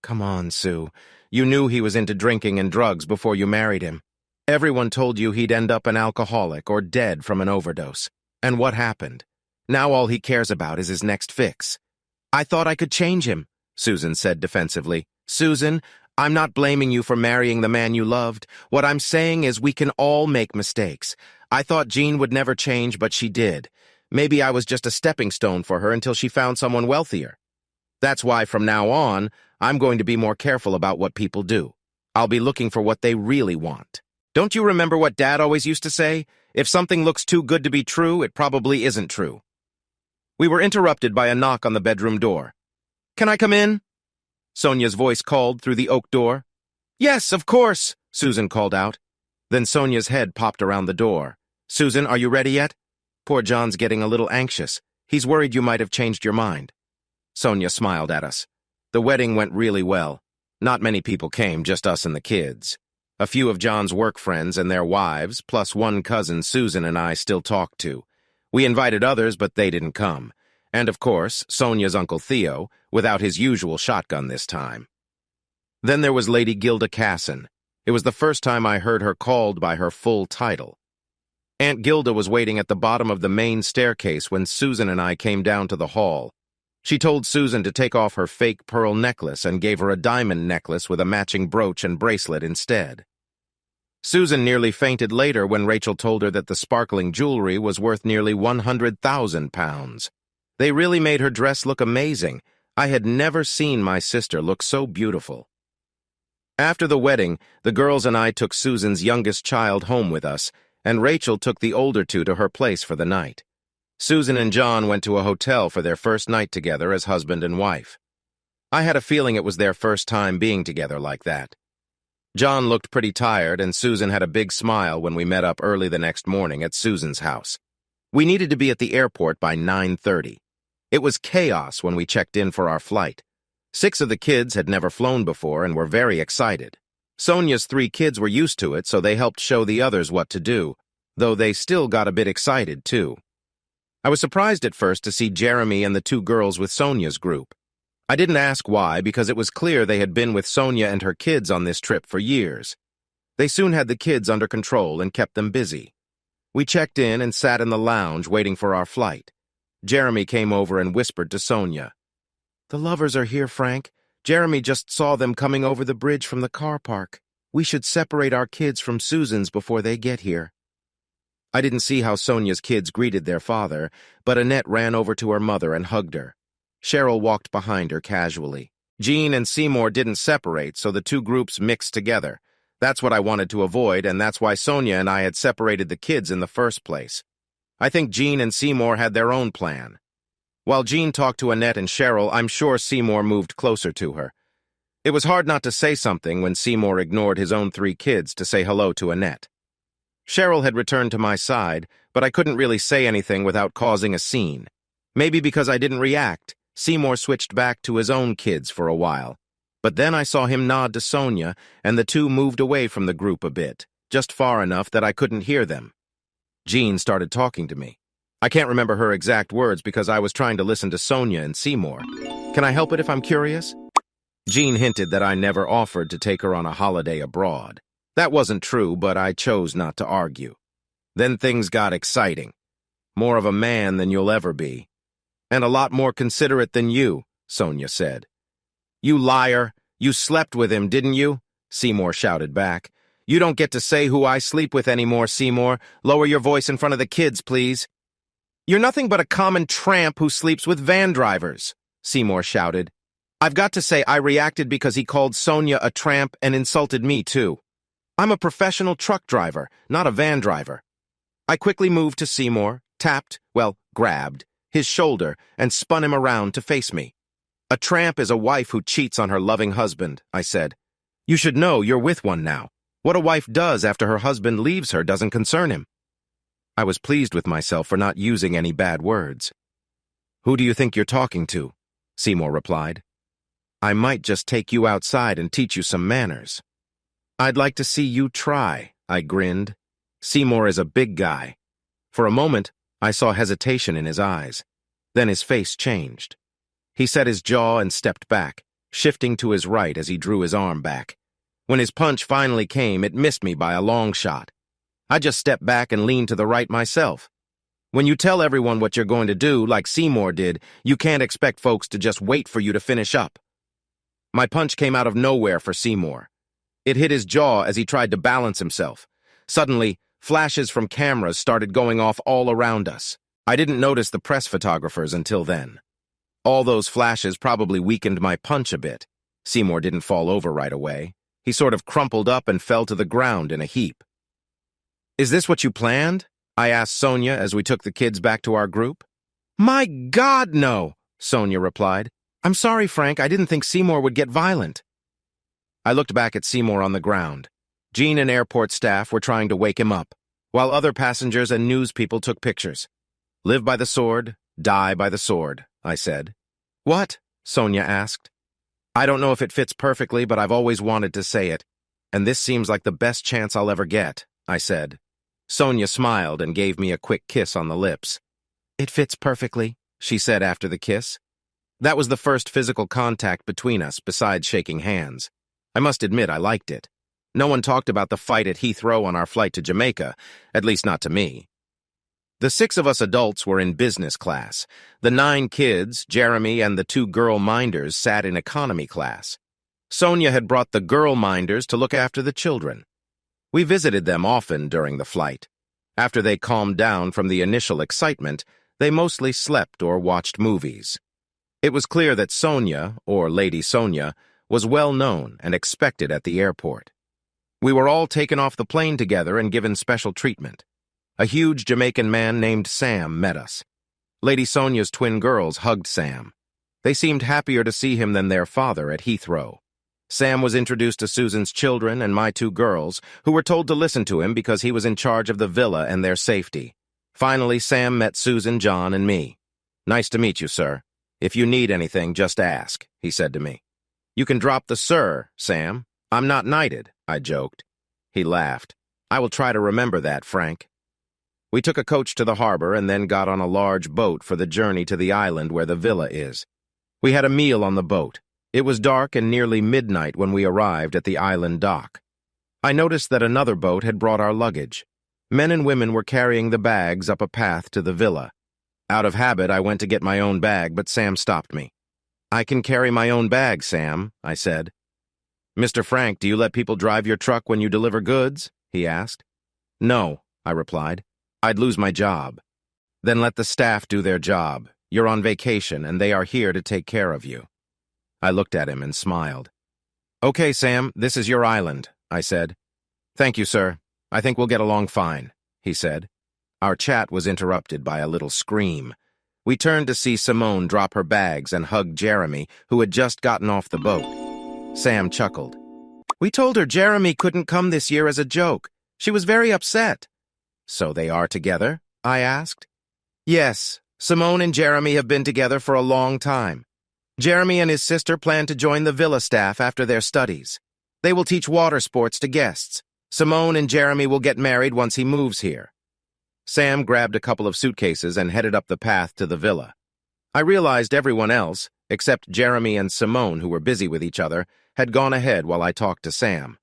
Come on, Sue. You knew he was into drinking and drugs before you married him. Everyone told you he'd end up an alcoholic or dead from an overdose. And what happened? Now all he cares about is his next fix. I thought I could change him, Susan said defensively. Susan, I'm not blaming you for marrying the man you loved. What I'm saying is we can all make mistakes. I thought Jean would never change, but she did. Maybe I was just a stepping stone for her until she found someone wealthier. That's why from now on, I'm going to be more careful about what people do. I'll be looking for what they really want. Don't you remember what Dad always used to say? If something looks too good to be true, it probably isn't true. We were interrupted by a knock on the bedroom door. Can I come in? Sonia's voice called through the oak door. Yes, of course, Susan called out. Then Sonia's head popped around the door. Susan, are you ready yet? Poor John's getting a little anxious. He's worried you might have changed your mind. Sonia smiled at us. The wedding went really well. Not many people came, just us and the kids. A few of John's work friends and their wives, plus one cousin Susan and I still talked to. We invited others, but they didn't come. And of course, Sonia's Uncle Theo, without his usual shotgun this time. Then there was Lady Gilda Casson. It was the first time I heard her called by her full title. Aunt Gilda was waiting at the bottom of the main staircase when Susan and I came down to the hall. She told Susan to take off her fake pearl necklace and gave her a diamond necklace with a matching brooch and bracelet instead. Susan nearly fainted later when Rachel told her that the sparkling jewelry was worth nearly 100,000 pounds. They really made her dress look amazing. I had never seen my sister look so beautiful. After the wedding, the girls and I took Susan's youngest child home with us, and Rachel took the older 2 to her place for the night. Susan and John went to a hotel for their first night together as husband and wife. I had a feeling it was their first time being together like that. John looked pretty tired, and Susan had a big smile when we met up early the next morning at Susan's house. We needed to be at the airport by 9:30. It was chaos when we checked in for our flight. 6 of the kids had never flown before and were very excited. Sonia's 3 kids were used to it, so they helped show the others what to do, though they still got a bit excited, too. I was surprised at first to see Jeremy and the 2 girls with Sonia's group. I didn't ask why, because it was clear they had been with Sonia and her kids on this trip for years. They soon had the kids under control and kept them busy. We checked in and sat in the lounge waiting for our flight. Jeremy came over and whispered to Sonia. The lovers are here, Frank. Jeremy just saw them coming over the bridge from the car park. We should separate our kids from Susan's before they get here. I didn't see how Sonia's kids greeted their father, but Annette ran over to her mother and hugged her. Cheryl walked behind her casually. Jean and Seymour didn't separate, so the 2 groups mixed together. That's what I wanted to avoid, and that's why Sonia and I had separated the kids in the first place. I think Jean and Seymour had their own plan. While Jean talked to Annette and Cheryl, I'm sure Seymour moved closer to her. It was hard not to say something when Seymour ignored his own 3 kids to say hello to Annette. Cheryl had returned to my side, but I couldn't really say anything without causing a scene. Maybe because I didn't react, Seymour switched back to his own kids for a while. But then I saw him nod to Sonia, and the 2 moved away from the group a bit, just far enough that I couldn't hear them. Jean started talking to me. I can't remember her exact words because I was trying to listen to Sonia and Seymour. Can I help it if I'm curious? Jean hinted that I never offered to take her on a holiday abroad. That wasn't true, but I chose not to argue. Then things got exciting. More of a man than you'll ever be. And a lot more considerate than you, Sonia said. You liar! You slept with him, didn't you? Seymour shouted back. You don't get to say who I sleep with anymore, Seymour. Lower your voice in front of the kids, please. You're nothing but a common tramp who sleeps with van drivers, Seymour shouted. I've got to say I reacted because he called Sonia a tramp and insulted me, too. I'm a professional truck driver, not a van driver. I quickly moved to Seymour, grabbed his shoulder and spun him around to face me. A tramp is a wife who cheats on her loving husband, I said. You should know you're with one now. What a wife does after her husband leaves her doesn't concern him. I was pleased with myself for not using any bad words. Who do you think you're talking to? Seymour replied. I might just take you outside and teach you some manners. I'd like to see you try, I grinned. Seymour is a big guy. For a moment, I saw hesitation in his eyes. Then his face changed. He set his jaw and stepped back, shifting to his right as he drew his arm back. When his punch finally came, it missed me by a long shot. I just stepped back and leaned to the right myself. When you tell everyone what you're going to do, like Seymour did, you can't expect folks to just wait for you to finish up. My punch came out of nowhere for Seymour. It hit his jaw as he tried to balance himself. Suddenly, flashes from cameras started going off all around us. I didn't notice the press photographers until then. All those flashes probably weakened my punch a bit. Seymour didn't fall over right away. He sort of crumpled up and fell to the ground in a heap. Is this what you planned? I asked Sonia as we took the kids back to our group. My God, no, Sonia replied. I'm sorry, Frank, I didn't think Seymour would get violent. I looked back at Seymour on the ground. Jean and airport staff were trying to wake him up, while other passengers and news people took pictures. Live by the sword, die by the sword, I said. What? Sonia asked. I don't know if it fits perfectly, but I've always wanted to say it, and this seems like the best chance I'll ever get, I said. Sonia smiled and gave me a quick kiss on the lips. It fits perfectly, she said after the kiss. That was the first physical contact between us besides shaking hands. I must admit I liked it. No one talked about the fight at Heathrow on our flight to Jamaica, at least not to me. The 6 of us adults were in business class. The 9 kids, Jeremy and the 2 girl minders, sat in economy class. Sonia had brought the girl minders to look after the children. We visited them often during the flight. After they calmed down from the initial excitement, they mostly slept or watched movies. It was clear that Sonia, or Lady Sonia, was well known and expected at the airport. We were all taken off the plane together and given special treatment. A huge Jamaican man named Sam met us. Lady Sonia's twin girls hugged Sam. They seemed happier to see him than their father at Heathrow. Sam was introduced to Susan's children and my 2 girls, who were told to listen to him because he was in charge of the villa and their safety. Finally, Sam met Susan, John, and me. Nice to meet you, sir. If you need anything, just ask, he said to me. You can drop the sir, Sam. I'm not knighted, I joked. He laughed. I will try to remember that, Frank. We took a coach to the harbor and then got on a large boat for the journey to the island where the villa is. We had a meal on the boat. It was dark and nearly midnight when we arrived at the island dock. I noticed that another boat had brought our luggage. Men and women were carrying the bags up a path to the villa. Out of habit, I went to get my own bag, but Sam stopped me. I can carry my own bag, Sam, I said. Mr. Frank, do you let people drive your truck when you deliver goods? He asked. No, I replied. I'd lose my job. Then let the staff do their job. You're on vacation, and they are here to take care of you. I looked at him and smiled. Okay, Sam, this is your island, I said. Thank you, sir. I think we'll get along fine, he said. Our chat was interrupted by a little scream. We turned to see Simone drop her bags and hug Jeremy, who had just gotten off the boat. Sam chuckled. We told her Jeremy couldn't come this year as a joke. She was very upset. So they are together? I asked. Yes, Simone and Jeremy have been together for a long time. Jeremy and his sister plan to join the villa staff after their studies. They will teach water sports to guests. Simone and Jeremy will get married once he moves here. Sam grabbed a couple of suitcases and headed up the path to the villa. I realized everyone else, except Jeremy and Simone, who were busy with each other, had gone ahead while I talked to Sam.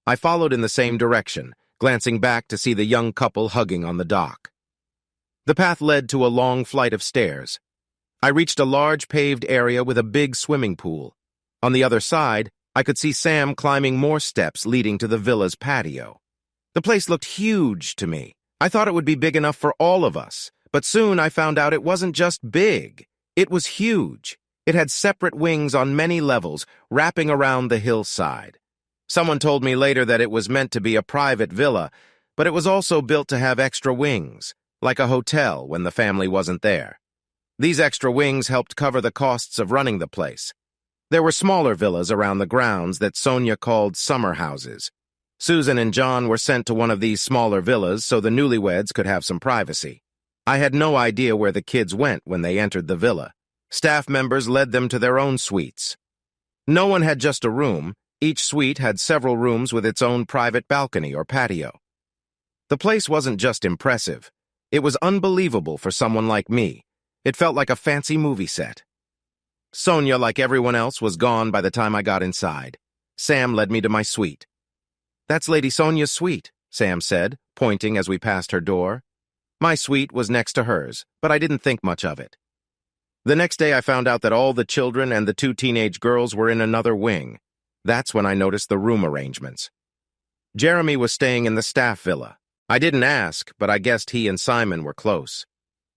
I followed in the same direction, glancing back to see the young couple hugging on the dock. The path led to a long flight of stairs. I reached a large paved area with a big swimming pool. On the other side, I could see Sam climbing more steps leading to the villa's patio. The place looked huge to me. I thought it would be big enough for all of us, but soon I found out it wasn't just big. It was huge. It had separate wings on many levels, wrapping around the hillside. Someone told me later that it was meant to be a private villa, but it was also built to have extra wings, like a hotel when the family wasn't there. These extra wings helped cover the costs of running the place. There were smaller villas around the grounds that Sonia called summer houses. Susan and John were sent to one of these smaller villas so the newlyweds could have some privacy. I had no idea where the kids went when they entered the villa. Staff members led them to their own suites. No one had just a room. Each suite had several rooms with its own private balcony or patio. The place wasn't just impressive. It was unbelievable for someone like me. It felt like a fancy movie set. Sonia, like everyone else, was gone by the time I got inside. Sam led me to my suite. "That's Lady Sonia's suite," Sam said, pointing as we passed her door. My suite was next to hers, but I didn't think much of it. The next day I found out that all the children and the 2 teenage girls were in another wing. That's when I noticed the room arrangements. Jeremy was staying in the staff villa. I didn't ask, but I guessed he and Simon were close.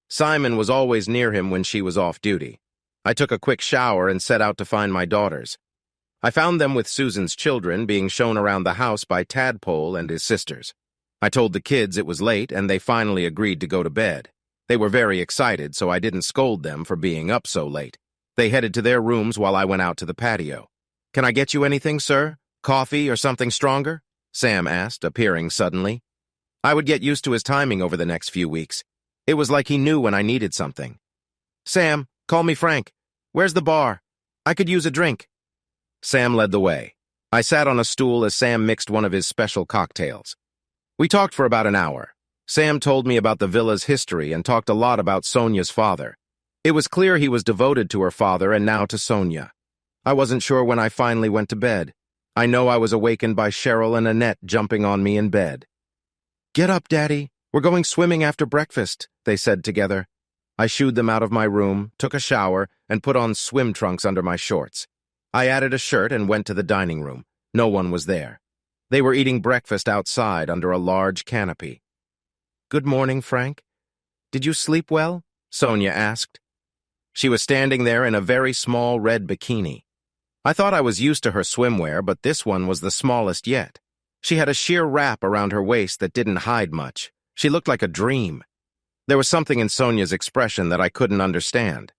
Simon was always near him when she was off duty. I took a quick shower and set out to find my daughters. I found them with Susan's children being shown around the house by Tadpole and his sisters. I told the kids it was late and they finally agreed to go to bed. They were very excited, so I didn't scold them for being up so late. They headed to their rooms while I went out to the patio. "Can I get you anything, sir? Coffee or something stronger?" Sam asked, appearing suddenly. I would get used to his timing over the next few weeks. It was like he knew when I needed something. "Sam, call me Frank. Where's the bar? I could use a drink." Sam led the way. I sat on a stool as Sam mixed one of his special cocktails. We talked for about an hour. Sam told me about the villa's history and talked a lot about Sonia's father. It was clear he was devoted to her father and now to Sonia. I wasn't sure when I finally went to bed. I know I was awakened by Cheryl and Annette jumping on me in bed. "Get up, Daddy. We're going swimming after breakfast," they said together. I shooed them out of my room, took a shower, and put on swim trunks under my shorts. I added a shirt and went to the dining room. No one was there. They were eating breakfast outside under a large canopy. "Good morning, Frank. Did you sleep well?" Sonia asked. She was standing there in a very small red bikini. I thought I was used to her swimwear, but this one was the smallest yet. She had a sheer wrap around her waist that didn't hide much. She looked like a dream. There was something in Sonia's expression that I couldn't understand.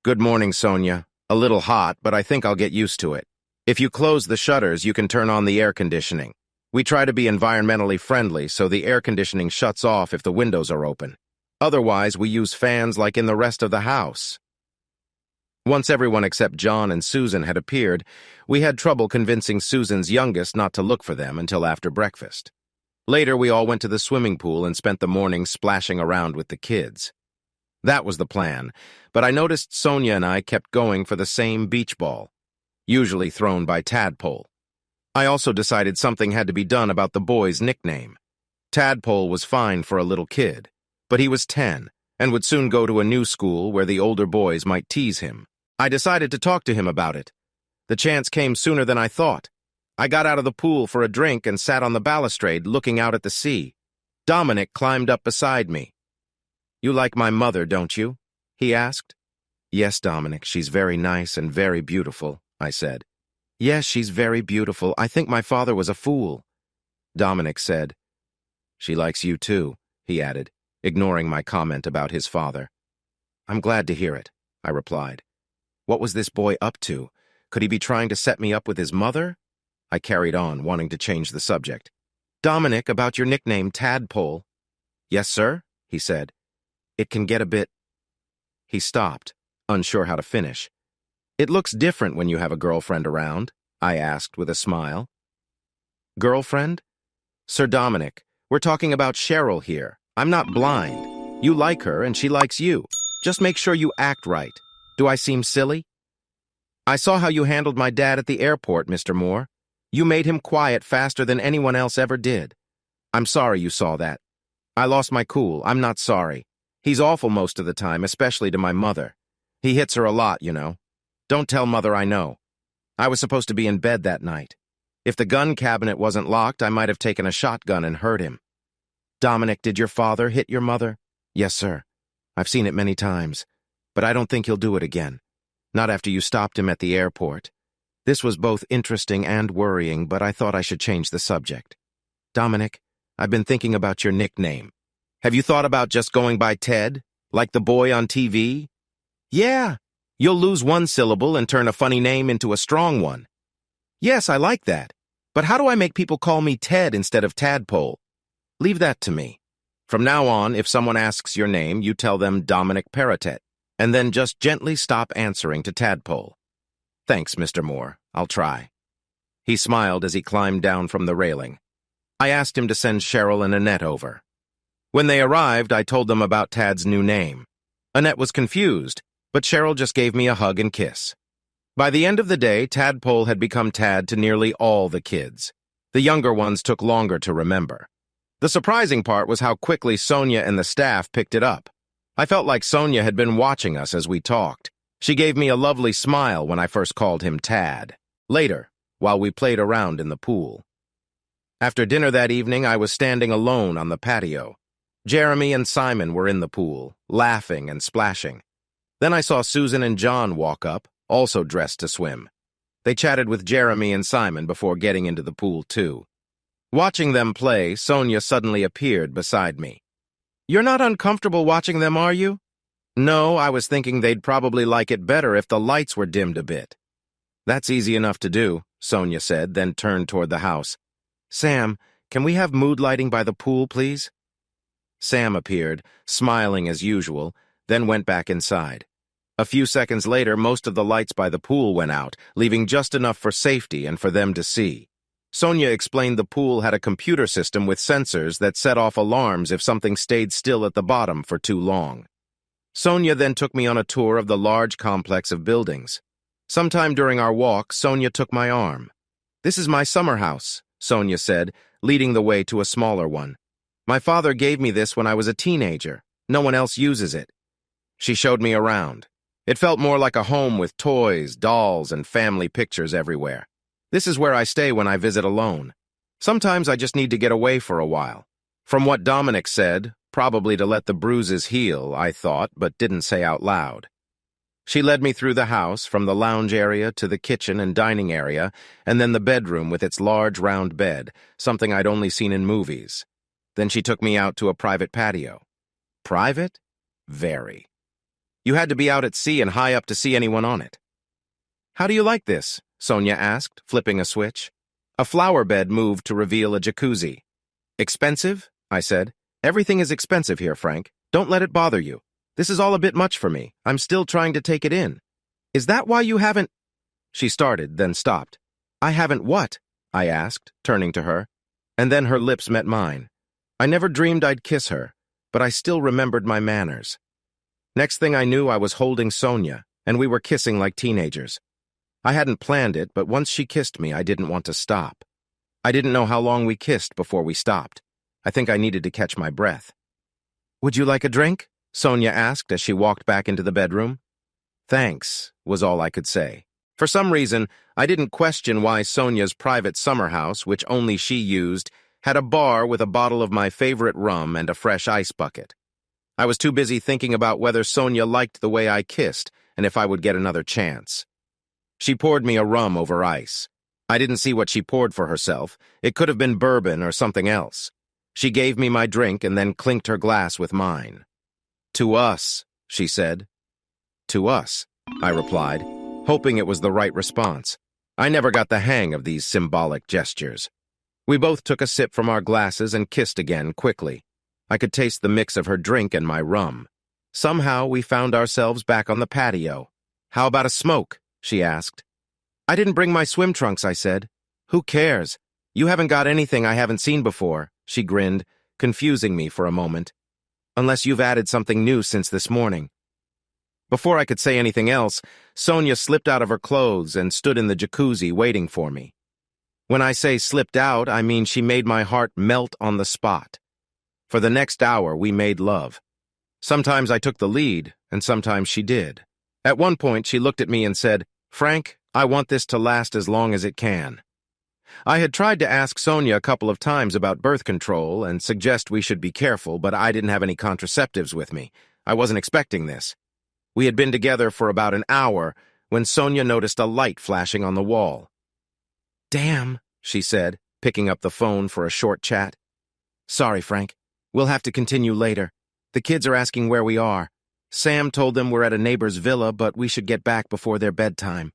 "Good morning, Sonia. A little hot, but I think I'll get used to it. If you close the shutters, you can turn on the air conditioning. We try to be environmentally friendly, so the air conditioning shuts off if the windows are open. Otherwise, we use fans like in the rest of the house." Once everyone except John and Susan had appeared, we had trouble convincing Susan's youngest not to look for them until after breakfast. Later, we all went to the swimming pool and spent the morning splashing around with the kids. That was the plan, but I noticed Sonia and I kept going for the same beach ball, usually thrown by Tadpole. I also decided something had to be done about the boy's nickname. Tadpole was fine for a little kid, but he was 10 and would soon go to a new school where the older boys might tease him. I decided to talk to him about it. The chance came sooner than I thought. I got out of the pool for a drink and sat on the balustrade looking out at the sea. Dominic climbed up beside me. "You like my mother, don't you?" he asked. "Yes, Dominic, she's very nice and very beautiful," I said. "Yes, she's very beautiful. I think my father was a fool." Dominic said. "She likes you too," he added, ignoring my comment about his father. "I'm glad to hear it," I replied. What was this boy up to? Could he be trying to set me up with his mother? I carried on, wanting to change the subject. "Dominic, about your nickname, Tadpole." "Yes, sir," he said. "It can get a bit—" He stopped, unsure how to finish. "It looks different when you have a girlfriend around," I asked with a smile. "Girlfriend? Sir Dominic, we're talking about Cheryl here. I'm not blind. You like her and she likes you. Just make sure you act right. Do I seem silly?" "I saw how you handled my dad at the airport, Mr. Moore. You made him quiet faster than anyone else ever did. I'm sorry you saw that. I lost my cool. I'm not sorry. He's awful most of the time, especially to my mother. He hits her a lot, you know. Don't tell Mother I know. I was supposed to be in bed that night. If the gun cabinet wasn't locked, I might have taken a shotgun and hurt him." "Dominic, did your father hit your mother?" "Yes, sir. I've seen it many times. But I don't think he'll do it again. Not after you stopped him at the airport." This was both interesting and worrying, but I thought I should change the subject. "Dominic, I've been thinking about your nickname. Have you thought about just going by Ted, like the boy on TV? Yeah, you'll lose one syllable and turn a funny name into a strong one. Yes, I like that. But how do I make people call me Ted instead of Tadpole? Leave that to me. From now on, if someone asks your name, you tell them Dominic Paratet. and then just gently stop answering to Tadpole. "Thanks, Mr. Moore. I'll try." He smiled as he climbed down from the railing. I asked him to send Cheryl and Annette over. When they arrived, I told them about Tad's new name. Annette was confused, but Cheryl just gave me a hug and kiss. By the end of the day, Tadpole had become Tad to nearly all the kids. The younger ones took longer to remember. The surprising part was how quickly Sonia and the staff picked it up. I felt like Sonia had been watching us as we talked. She gave me a lovely smile when I first called him Tad. Later, while we played around in the pool. After dinner that evening, I was standing alone on the patio. Jeremy and Simon were in the pool, laughing and splashing. Then I saw Susan and John walk up, also dressed to swim. They chatted with Jeremy and Simon before getting into the pool, too. Watching them play, Sonia suddenly appeared beside me. "You're not uncomfortable watching them, are you?" "No, I was thinking they'd probably like it better if the lights were dimmed a bit." "That's easy enough to do," Sonia said, then turned toward the house. "Sam, can we have mood lighting by the pool, please?" Sam appeared, smiling as usual, then went back inside. A few seconds later, most of the lights by the pool went out, leaving just enough for safety and for them to see. Sonia explained the pool had a computer system with sensors that set off alarms if something stayed still at the bottom for too long. Sonia then took me on a tour of the large complex of buildings. Sometime during our walk, Sonia took my arm. "This is my summer house," Sonia said, leading the way to a smaller one. "My father gave me this when I was a teenager. No one else uses it." She showed me around. It felt more like a home with toys, dolls, and family pictures everywhere. "This is where I stay when I visit alone. Sometimes I just need to get away for a while." From what Dominic said, probably to let the bruises heal, I thought, but didn't say out loud. She led me through the house, from the lounge area to the kitchen and dining area, and then the bedroom with its large round bed, something I'd only seen in movies. Then she took me out to a private patio. Private? Very. You had to be out at sea and high up to see anyone on it. "How do you like this?" Sonia asked, flipping a switch. A flower bed moved to reveal a jacuzzi. "Expensive?" I said. "Everything is expensive here, Frank. Don't let it bother you. This is all a bit much for me. I'm still trying to take it in." "Is that why you haven't—" She started, then stopped. "I haven't what?" I asked, turning to her. And then her lips met mine. I never dreamed I'd kiss her, but I still remembered my manners. Next thing I knew, I was holding Sonia, and we were kissing like teenagers. I hadn't planned it, but once she kissed me, I didn't want to stop. I didn't know how long we kissed before we stopped. I think I needed to catch my breath. "Would you like a drink?" Sonia asked as she walked back into the bedroom. "Thanks," was all I could say. For some reason, I didn't question why Sonia's private summer house, which only she used, had a bar with a bottle of my favorite rum and a fresh ice bucket. I was too busy thinking about whether Sonia liked the way I kissed and if I would get another chance. She poured me a rum over ice. I didn't see what she poured for herself. It could have been bourbon or something else. She gave me my drink and then clinked her glass with mine. "To us," she said. "To us," I replied, hoping it was the right response. I never got the hang of these symbolic gestures. We both took a sip from our glasses and kissed again quickly. I could taste the mix of her drink and my rum. Somehow we found ourselves back on the patio. "How about a smoke?" she asked. "I didn't bring my swim trunks," I said. "Who cares? You haven't got anything I haven't seen before," she grinned, confusing me for a moment. "Unless you've added something new since this morning." Before I could say anything else, Sonia slipped out of her clothes and stood in the jacuzzi waiting for me. When I say slipped out, I mean she made my heart melt on the spot. For the next hour, we made love. Sometimes I took the lead, and sometimes she did. At one point, she looked at me and said, "Frank, I want this to last as long as it can." I had tried to ask Sonia a couple of times about birth control and suggest we should be careful, but I didn't have any contraceptives with me. I wasn't expecting this. We had been together for about an hour when Sonia noticed a light flashing on the wall. "Damn," she said, picking up the phone for a short chat. "Sorry, Frank. We'll have to continue later. The kids are asking where we are. Sam told them we're at a neighbor's villa, but we should get back before their bedtime."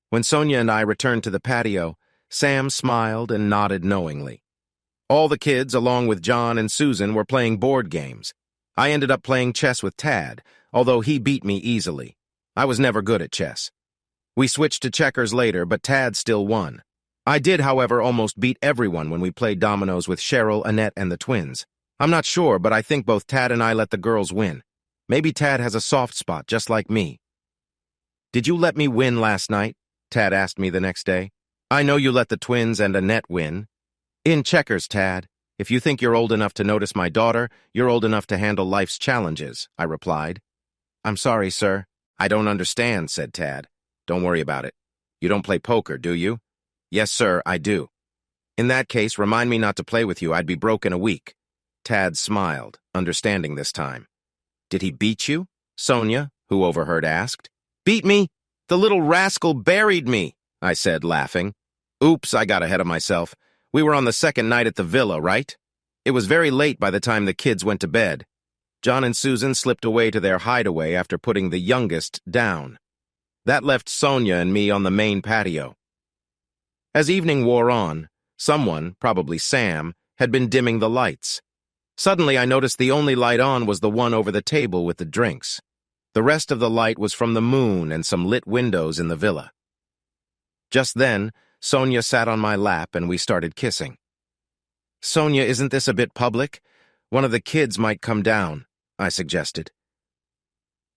When Sonia and I returned to the patio, Sam smiled and nodded knowingly. All the kids, along with John and Susan, were playing board games. I ended up playing chess with Tad, although he beat me easily. I was never good at chess. We switched to checkers later, but Tad still won. I did, however, almost beat everyone when we played dominoes with Cheryl, Annette, and the twins. I'm not sure, but I think both Tad and I let the girls win. Maybe Tad has a soft spot, just like me. "Did you let me win last night?" Tad asked me the next day. "I know you let the twins and Annette win." "In checkers, Tad. If you think you're old enough to notice my daughter, you're old enough to handle life's challenges," I replied. "I'm sorry, sir." "I don't understand," said Tad. "Don't worry about it. You don't play poker, do you?" "Yes, sir, I do." "In that case, remind me not to play with you. I'd be broke in a week." Tad smiled, understanding this time. "Did he beat you?" Sonia, who overheard, asked. "Beat me? The little rascal buried me," I said, laughing. "Oops, I got ahead of myself. We were on the second night at the villa, right? It was very late by the time the kids went to bed. John and Susan slipped away to their hideaway after putting the youngest down. That left Sonia and me on the main patio. As evening wore on, someone, probably Sam, had been dimming the lights. Suddenly, I noticed the only light on was the one over the table with the drinks. The rest of the light was from the moon and some lit windows in the villa. Just then, Sonia sat on my lap and we started kissing. "Sonia, isn't this a bit public? One of the kids might come down," I suggested.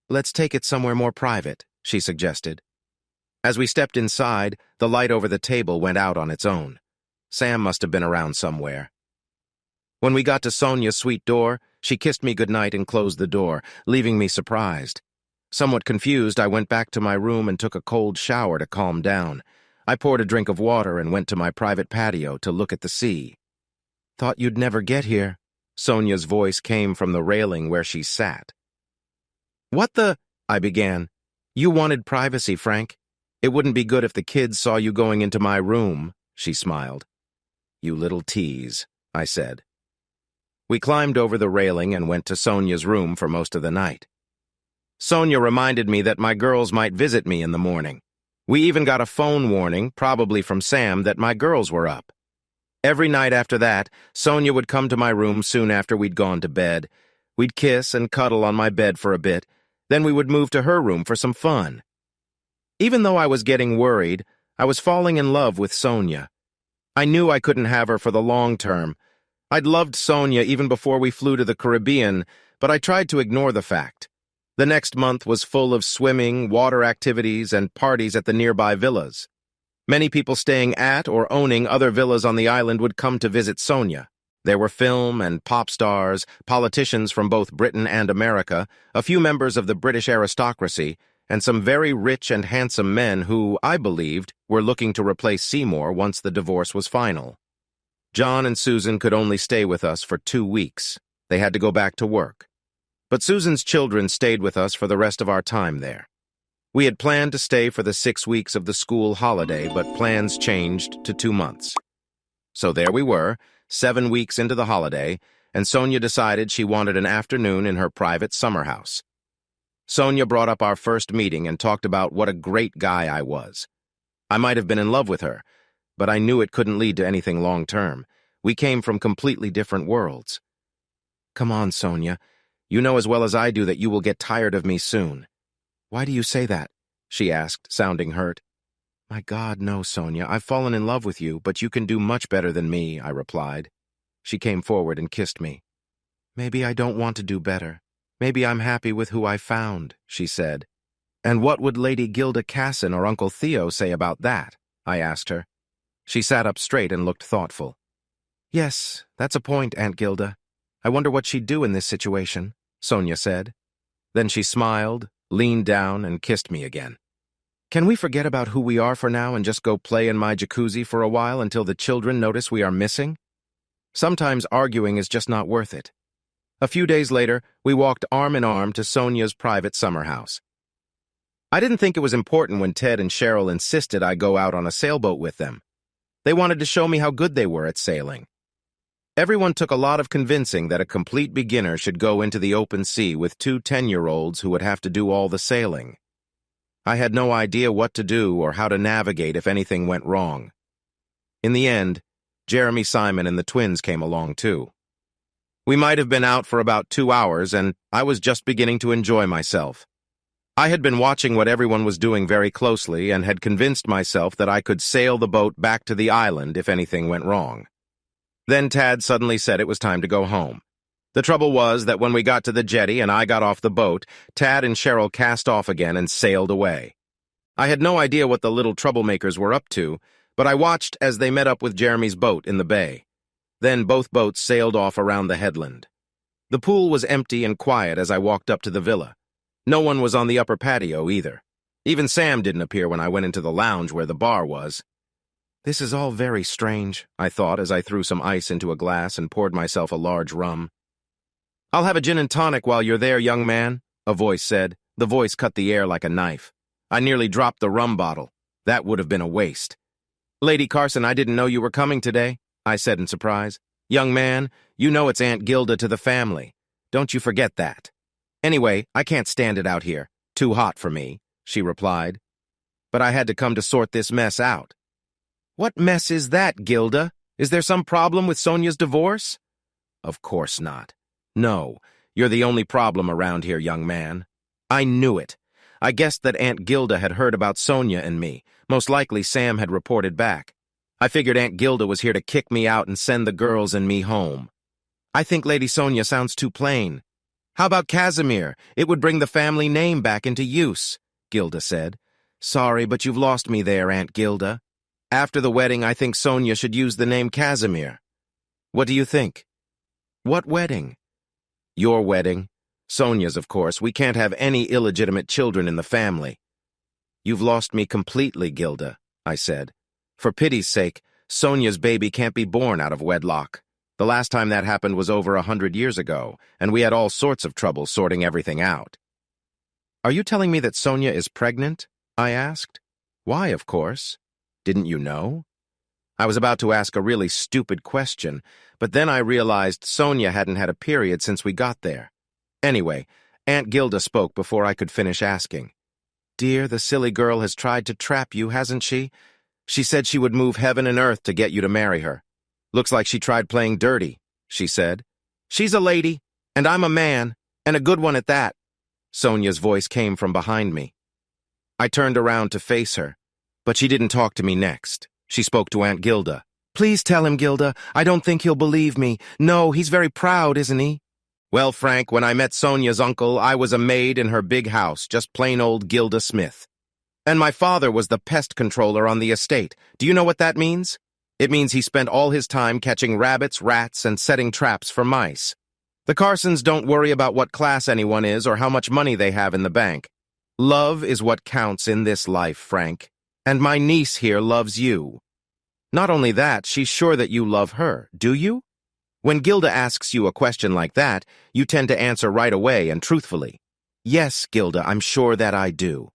"Let's take it somewhere more private," she suggested. As we stepped inside, the light over the table went out on its own. Sam must have been around somewhere. When we got to Sonia's suite door, she kissed me goodnight and closed the door, leaving me surprised. Somewhat confused, I went back to my room and took a cold shower to calm down. I poured a drink of water and went to my private patio to look at the sea. "Thought you'd never get here," Sonia's voice came from the railing where she sat. "What the—" I began. "You wanted privacy, Frank. It wouldn't be good if the kids saw you going into my room," she smiled. "You little tease," I said. We climbed over the railing and went to Sonia's room for most of the night. Sonia reminded me that my girls might visit me in the morning. We even got a phone warning, probably from Sam, that my girls were up. Every night after that, Sonia would come to my room soon after we'd gone to bed. We'd kiss and cuddle on my bed for a bit, then we would move to her room for some fun. Even though I was getting worried, I was falling in love with Sonia. I knew I couldn't have her for the long term. I'd loved Sonia even before we flew to the Caribbean, but I tried to ignore the fact. The next month was full of swimming, water activities, and parties at the nearby villas. Many people staying at or owning other villas on the island would come to visit Sonia. There were film and pop stars, politicians from both Britain and America, a few members of the British aristocracy, and some very rich and handsome men who, I believed, were looking to replace Seymour once the divorce was final. John and Susan could only stay with us for 2 weeks. They had to go back to work. But Susan's children stayed with us for the rest of our time there. We had planned to stay for the 6 weeks of the school holiday, but plans changed to 2 months. So there we were, 7 weeks into the holiday, and Sonia decided she wanted an afternoon in her private summer house. Sonia brought up our first meeting and talked about what a great guy I was. I might have been in love with her, but I knew it couldn't lead to anything long-term. We came from completely different worlds. "Come on, Sonia. You know as well as I do that you will get tired of me soon." "Why do you say that?" she asked, sounding hurt. "My God, no, Sonia. I've fallen in love with you, but you can do much better than me," I replied. She came forward and kissed me. "Maybe I don't want to do better. Maybe I'm happy with who I found," she said. "And what would Lady Gilda Casson or Uncle Theo say about that?" I asked her. She sat up straight and looked thoughtful. "Yes, that's a point, Aunt Gilda. I wonder what she'd do in this situation," Sonia said. Then she smiled, leaned down, and kissed me again. "Can we forget about who we are for now and just go play in my jacuzzi for a while until the children notice we are missing? Sometimes arguing is just not worth it." A few days later, we walked arm in arm to Sonia's private summer house. I didn't think it was important when Ted and Cheryl insisted I go out on a sailboat with them. They wanted to show me how good they were at sailing. Everyone took a lot of convincing that a complete beginner should go into the open sea with 2 10-year-olds who would have to do all the sailing. I had no idea what to do or how to navigate if anything went wrong. In the end, Jeremy, Simon, and the twins came along too. We might have been out for about 2 hours, and I was just beginning to enjoy myself. I had been watching what everyone was doing very closely and had convinced myself that I could sail the boat back to the island if anything went wrong. Then Tad suddenly said it was time to go home. The trouble was that when we got to the jetty and I got off the boat, Tad and Cheryl cast off again and sailed away. I had no idea what the little troublemakers were up to, but I watched as they met up with Jeremy's boat in the bay. Then both boats sailed off around the headland. The pool was empty and quiet as I walked up to the villa. No one was on the upper patio either. Even Sam didn't appear when I went into the lounge where the bar was. This is all very strange, I thought as I threw some ice into a glass and poured myself a large rum. I'll have a gin and tonic while you're there, young man, a voice said. The voice cut the air like a knife. I nearly dropped the rum bottle. That would have been a waste. Lady Carson, I didn't know you were coming today, I said in surprise. Young man, you know it's Aunt Gilda to the family. Don't you forget that. Anyway, I can't stand it out here. Too hot for me, she replied. But I had to come to sort this mess out. What mess is that, Gilda? Is there some problem with Sonia's divorce? Of course not. No, you're the only problem around here, young man. I knew it. I guessed that Aunt Gilda had heard about Sonia and me. Most likely Sam had reported back. I figured Aunt Gilda was here to kick me out and send the girls and me home. I think Lady Sonia sounds too plain. How about Casimir? It would bring the family name back into use, Gilda said. Sorry, but you've lost me there, Aunt Gilda. After the wedding, I think Sonia should use the name Casimir. What do you think? What wedding? Your wedding. Sonia's, of course. We can't have any illegitimate children in the family. You've lost me completely, Gilda, I said. For pity's sake, Sonia's baby can't be born out of wedlock. The last time that happened was over 100 years ago, and we had all sorts of trouble sorting everything out. Are you telling me that Sonia is pregnant? I asked. Why, of course. Didn't you know? I was about to ask a really stupid question, but then I realized Sonia hadn't had a period since we got there. Anyway, Aunt Gilda spoke before I could finish asking. Dear, the silly girl has tried to trap you, hasn't she? She said she would move heaven and earth to get you to marry her. Looks like she tried playing dirty, she said. She's a lady, and I'm a man, and a good one at that. Sonia's voice came from behind me. I turned around to face her, but she didn't talk to me next. She spoke to Aunt Gilda. Please tell him, Gilda. I don't think he'll believe me. No, he's very proud, isn't he? Well, Frank, when I met Sonia's uncle, I was a maid in her big house, just plain old Gilda Smith. And my father was the pest controller on the estate. Do you know what that means? It means he spent all his time catching rabbits, rats, and setting traps for mice. The Carsons don't worry about what class anyone is or how much money they have in the bank. Love is what counts in this life, Frank. And my niece here loves you. Not only that, she's sure that you love her, do you? When Gilda asks you a question like that, you tend to answer right away and truthfully. Yes, Gilda, I'm sure that I do.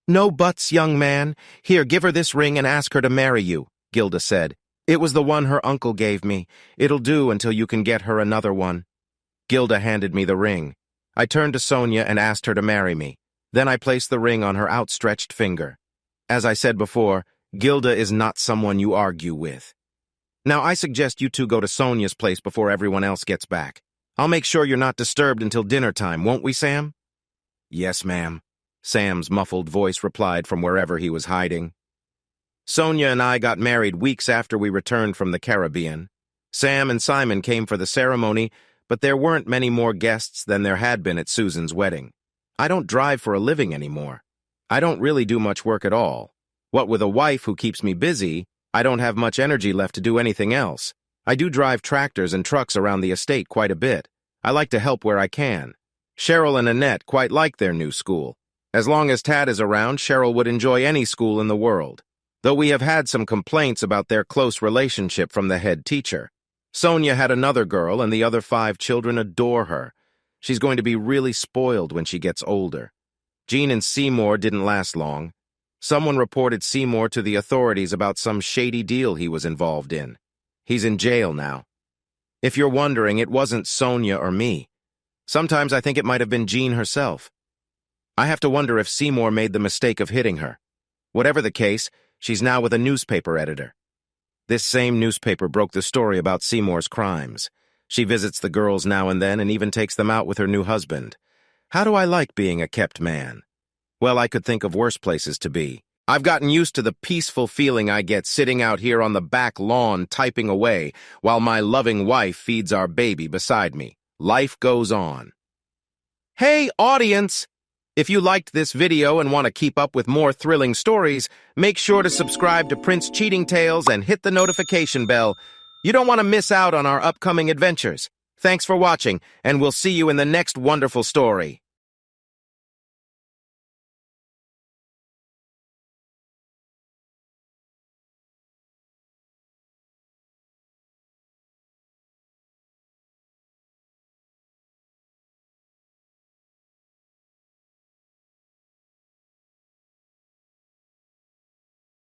No buts, young man. Here, give her this ring and ask her to marry you, Gilda said. It was the one her uncle gave me. It'll do until you can get her another one. Gilda handed me the ring. I turned to Sonia and asked her to marry me. Then I placed the ring on her outstretched finger. As I said before, Gilda is not someone you argue with. Now I suggest you two go to Sonia's place before everyone else gets back. I'll make sure you're not disturbed until dinner time, won't we, Sam? Yes, ma'am. Sam's muffled voice replied from wherever he was hiding. Sonia and I got married weeks after we returned from the Caribbean. Sam and Simon came for the ceremony, but there weren't many more guests than there had been at Susan's wedding. I don't drive for a living anymore. I don't really do much work at all. What with a wife who keeps me busy, I don't have much energy left to do anything else. I do drive tractors and trucks around the estate quite a bit. I like to help where I can. Cheryl and Annette quite like their new school. As long as Tad is around, Cheryl would enjoy any school in the world, though we have had some complaints about their close relationship from the head teacher. Sonia had another girl, and the other 5 children adore her. She's going to be really spoiled when she gets older. Jean and Seymour didn't last long. Someone reported Seymour to the authorities about some shady deal he was involved in. He's in jail now. If you're wondering, it wasn't Sonia or me. Sometimes I think it might have been Jean herself. I have to wonder if Seymour made the mistake of hitting her. Whatever the case, she's now with a newspaper editor. This same newspaper broke the story about Seymour's crimes. She visits the girls now and then and even takes them out with her new husband. How do I like being a kept man? Well, I could think of worse places to be. I've gotten used to the peaceful feeling I get sitting out here on the back lawn typing away while my loving wife feeds our baby beside me. Life goes on. Hey, audience! If you liked this video and want to keep up with more thrilling stories, make sure to subscribe to Prince Cheating Tales and hit the notification bell. You don't want to miss out on our upcoming adventures. Thanks for watching, and we'll see you in the next wonderful story.